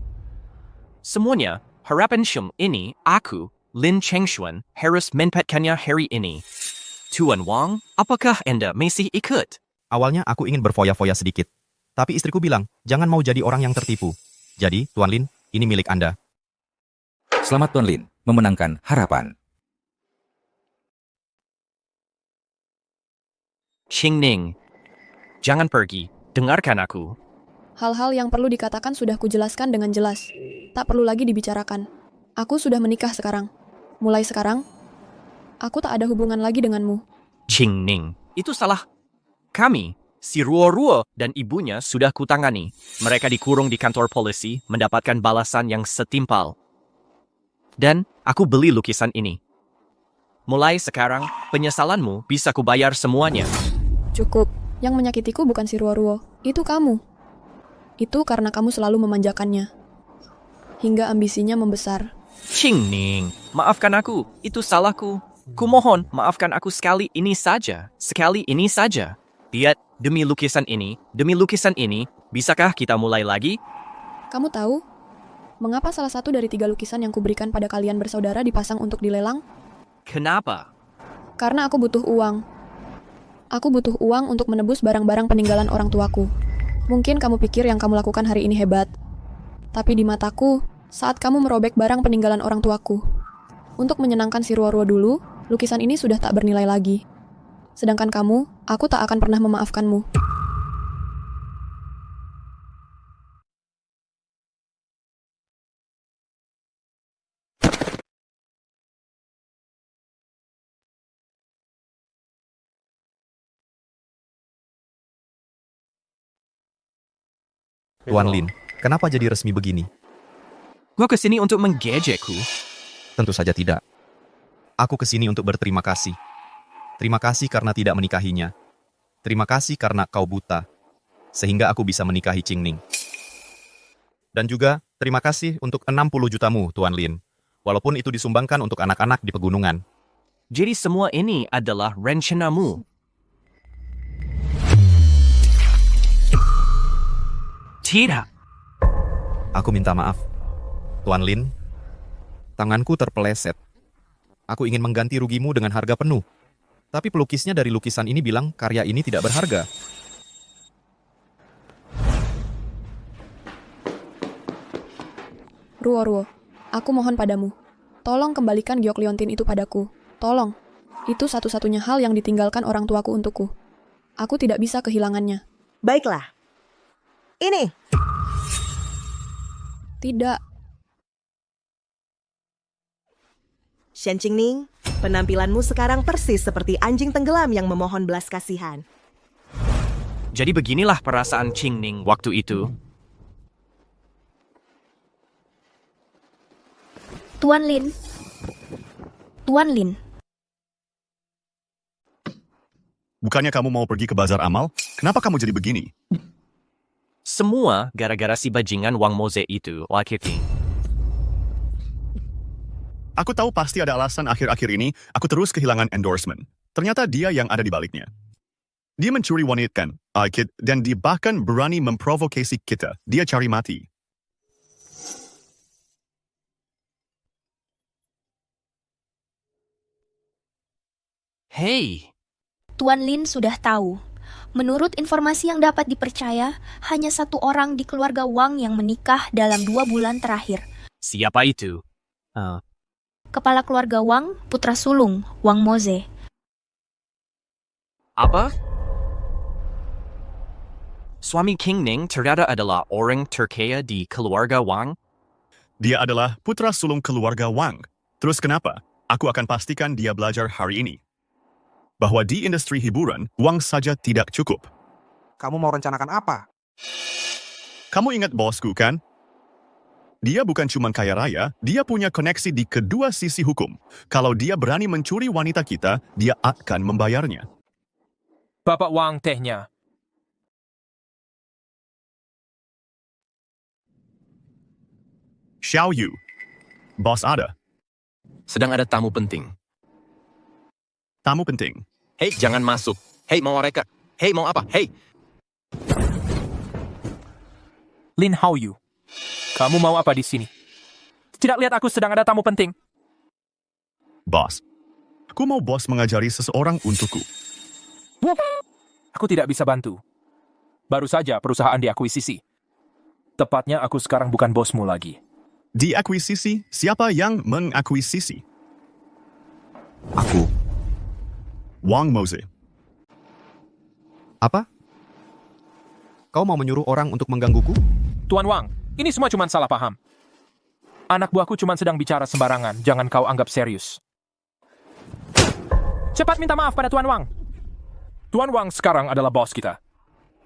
Semuanya, harapan Shum ini, aku, Lin Chengshuan, harus mendapatkannya hari ini. Tuan Wang, apakah Anda masih ikut? Awalnya aku ingin berfoya-foya sedikit. Tapi istriku bilang, jangan mau jadi orang yang tertipu. Jadi, Tuan Lin, ini milik Anda. Selamat Tuan Lin, memenangkan harapan. Qingning, jangan pergi. Dengarkan aku. Hal-hal yang perlu dikatakan sudah kujelaskan dengan jelas. Tak perlu lagi dibicarakan. Aku sudah menikah sekarang. Mulai sekarang, aku tak ada hubungan lagi denganmu. Qingning, itu salah. Kami, si Ruo-Ruo dan ibunya sudah kutangani. Mereka dikurung di kantor polisi, mendapatkan balasan yang setimpal. Dan aku beli lukisan ini. Mulai sekarang, penyesalanmu bisa kubayar semuanya. Cukup. Yang menyakitiku bukan si Ruo-Ruo. Itu kamu. Itu karena kamu selalu memanjakannya. Hingga ambisinya membesar. Qingning, maafkan aku. Itu salahku. Kumohon, maafkan aku sekali ini saja. Sekali ini saja. Lihat, demi lukisan ini, bisakah kita mulai lagi? Kamu tahu, mengapa salah satu dari 3 lukisan yang kuberikan pada kalian bersaudara dipasang untuk dilelang? Kenapa? Karena aku butuh uang. Aku butuh uang untuk menebus barang-barang peninggalan orang tuaku. Mungkin kamu pikir yang kamu lakukan hari ini hebat. Tapi di mataku, saat kamu merobek barang peninggalan orang tuaku. Untuk menyenangkan si Ruo-Ruo dulu, lukisan ini sudah tak bernilai lagi. Sedangkan kamu, aku tak akan pernah memaafkanmu. Tuan Lin, kenapa jadi resmi begini? Gua kesini untuk menggejekku. Tentu saja tidak. Aku kesini untuk berterima kasih. Terima kasih karena tidak menikahinya. Terima kasih karena kau buta. Sehingga aku bisa menikahi Qingning. Dan juga, terima kasih untuk 60 jutamu, Tuan Lin. Walaupun itu disumbangkan untuk anak-anak di pegunungan. Jadi semua ini adalah rencanamu. Tidak. Aku minta maaf. Tuan Lin, tanganku terpeleset. Aku ingin mengganti rugimu dengan harga penuh. Tapi pelukisnya dari lukisan ini bilang karya ini tidak berharga. Ruo-Ruo, aku mohon padamu. Tolong kembalikan giok liontin itu padaku. Tolong. Itu satu-satunya hal yang ditinggalkan orang tuaku untukku. Aku tidak bisa kehilangannya. Baiklah. Ini. Tidak. Shen Qingning, penampilanmu sekarang persis seperti anjing tenggelam yang memohon belas kasihan. Jadi beginilah perasaan Qingning waktu itu. Tuan Lin. Tuan Lin. Bukannya kamu mau pergi ke bazar amal? Kenapa kamu jadi begini? Semua gara-gara si bajingan Wang Moze itu, laki-laki. Aku tahu pasti ada alasan akhir-akhir ini aku terus kehilangan endorsement. Ternyata dia yang ada di baliknya. Dia mencuri wanita kan, Kit, dan dia bahkan berani memprovokasi kita. Dia cari mati. Hey, Tuan Lin sudah tahu. Menurut informasi yang dapat dipercaya, hanya satu orang di keluarga Wang yang menikah dalam 2 bulan terakhir. siapa itu? Kepala keluarga Wang, putra sulung, Wang Moze. Apa? Suami King Ning ternyata adalah orang terkaya di keluarga Wang? Dia adalah putra sulung keluarga Wang. Terus kenapa? Aku akan pastikan dia belajar hari ini. Bahwa di industri hiburan, uang saja tidak cukup. Kamu mau rencanakan apa? Kamu ingat bosku kan? Dia bukan cuma kaya raya, dia punya koneksi di kedua sisi hukum. Kalau dia berani mencuri wanita kita, dia akan membayarnya. Bapak Wang tehnya. Xiao Yu. Bos ada. Sedang ada tamu penting. Tamu penting. Hei, jangan masuk. Hei, mau mereka. Hei, mau apa? Hei. Lin Haoyu. Kamu mau apa di sini? Tidak lihat aku sedang ada tamu penting. Bos. Aku mau bos mengajari seseorang untukku. Aku tidak bisa bantu. Baru saja perusahaan diakuisisi. Tepatnya aku sekarang bukan bosmu lagi. Diakuisisi? Siapa yang mengakuisisi? Aku. Wang Moze. Apa? Kau mau menyuruh orang untuk menggangguku? Tuan Wang, ini semua cuma salah paham. Anak buahku cuma sedang bicara sembarangan, jangan kau anggap serius. Cepat minta maaf pada Tuan Wang. Tuan Wang sekarang adalah bos kita.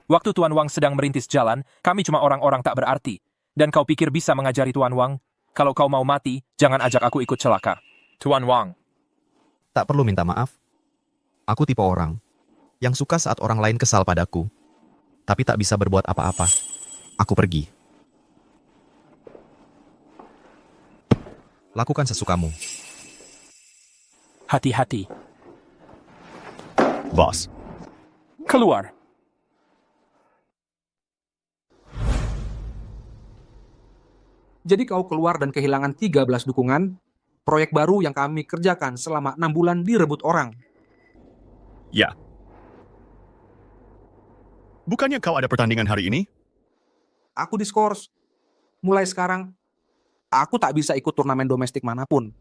Waktu Tuan Wang sedang merintis jalan, kami cuma orang-orang tak berarti. Dan kau pikir bisa mengajari Tuan Wang? Kalau kau mau mati, jangan ajak aku ikut celaka. Tuan Wang. Tak perlu minta maaf. Aku tipe orang yang suka saat orang lain kesal padaku, tapi tak bisa berbuat apa-apa. Aku pergi. Lakukan sesukamu. Hati-hati. Bos. Keluar. Jadi kau keluar dan kehilangan 13 dukungan, proyek baru yang kami kerjakan selama 6 bulan direbut orang. Ya. Bukannya kau ada pertandingan hari ini? Aku diskors. Mulai sekarang, aku tak bisa ikut turnamen domestik manapun.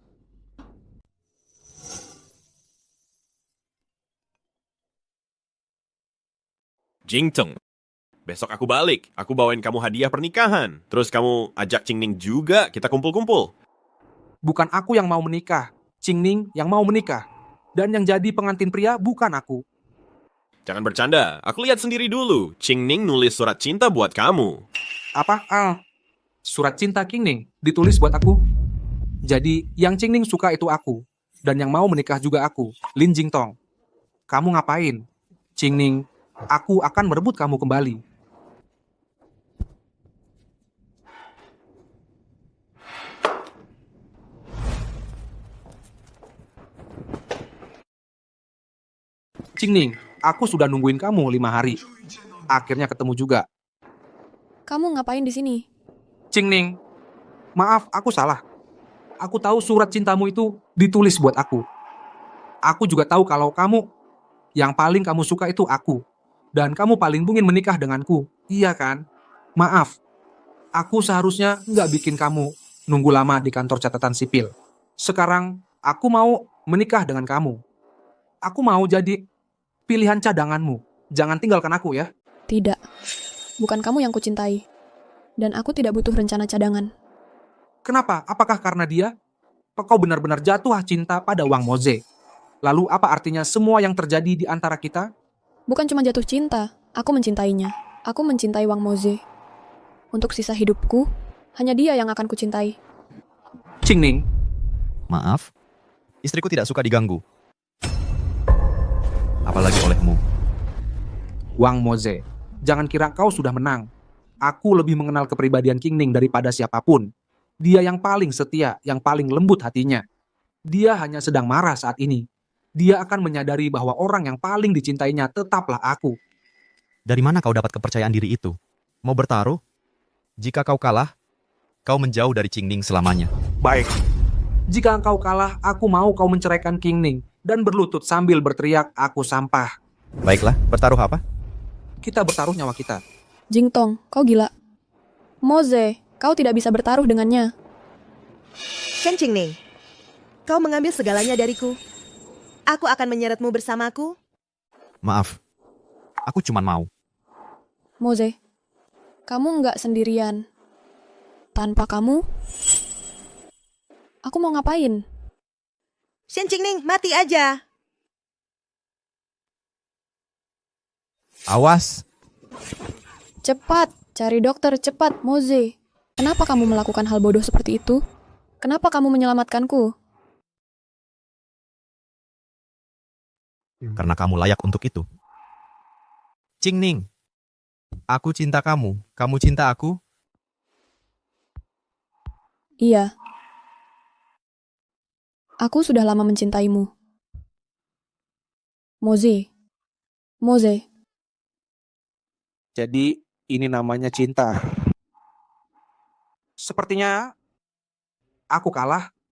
Jingteng. Besok aku balik. Aku bawain kamu hadiah pernikahan. Terus kamu ajak Qingning juga, kita kumpul-kumpul. Bukan aku yang mau menikah, Qingning yang mau menikah. Dan yang jadi pengantin pria bukan aku. Jangan bercanda, aku lihat sendiri dulu. Qingning nulis surat cinta buat kamu. Apa? Surat cinta Qingning ditulis buat aku. Jadi yang Qingning suka itu aku. Dan yang mau menikah juga aku, Lin Jingtong. Kamu ngapain? Qingning, aku akan merebut kamu kembali. Qingning, aku sudah nungguin kamu 5 hari. Akhirnya ketemu juga. Kamu ngapain di sini? Qingning, maaf, aku salah. Aku tahu surat cintamu itu ditulis buat aku. Aku juga tahu kalau kamu, yang paling kamu suka itu aku. Dan kamu paling ingin menikah denganku. Iya kan? Maaf, aku seharusnya nggak bikin kamu nunggu lama di kantor catatan sipil. Sekarang, aku mau menikah dengan kamu. Aku mau jadi pilihan cadanganmu. Jangan tinggalkan aku ya. Tidak. Bukan kamu yang kucintai. Dan aku tidak butuh rencana cadangan. Kenapa? Apakah karena dia? Kau benar-benar jatuh cinta pada Wang Moze? Lalu apa artinya semua yang terjadi di antara kita? Bukan cuma jatuh cinta. Aku mencintainya. Aku mencintai Wang Moze. Untuk sisa hidupku, hanya dia yang akan kucintai. Qingning. Maaf, istriku tidak suka diganggu. Apalagi olehmu. Wang Moze, jangan kira kau sudah menang. Aku lebih mengenal kepribadian King Ning daripada siapapun. Dia yang paling setia, yang paling lembut hatinya. Dia hanya sedang marah saat ini. Dia akan menyadari bahwa orang yang paling dicintainya tetaplah aku. Dari mana kau dapat kepercayaan diri itu? Mau bertaruh? Jika kau kalah, kau menjauh dari Qing Ning selamanya. Baik. Jika engkau kalah, aku mau kau menceraikan King Ning dan berlutut sambil berteriak, aku sampah. Baiklah, bertaruh apa? Kita bertaruh nyawa kita. Jingtong, kau gila. Moze, kau tidak bisa bertaruh dengannya. Shen Qingning, kau mengambil segalanya dariku. Aku akan menyeretmu bersamaku. Maaf, aku cuma mau. Moze, kamu nggak sendirian. Tanpa kamu, aku mau ngapain? Shen Qingning, mati aja. Awas! Cepat, cari dokter, cepat, Moze. Kenapa kamu melakukan hal bodoh seperti itu? Kenapa kamu menyelamatkanku? Karena kamu layak untuk itu. Qing Ning, aku cinta kamu. Kamu cinta aku? Iya. Aku sudah lama mencintaimu. Moze. Moze. Jadi, ini namanya cinta. Sepertinya aku kalah.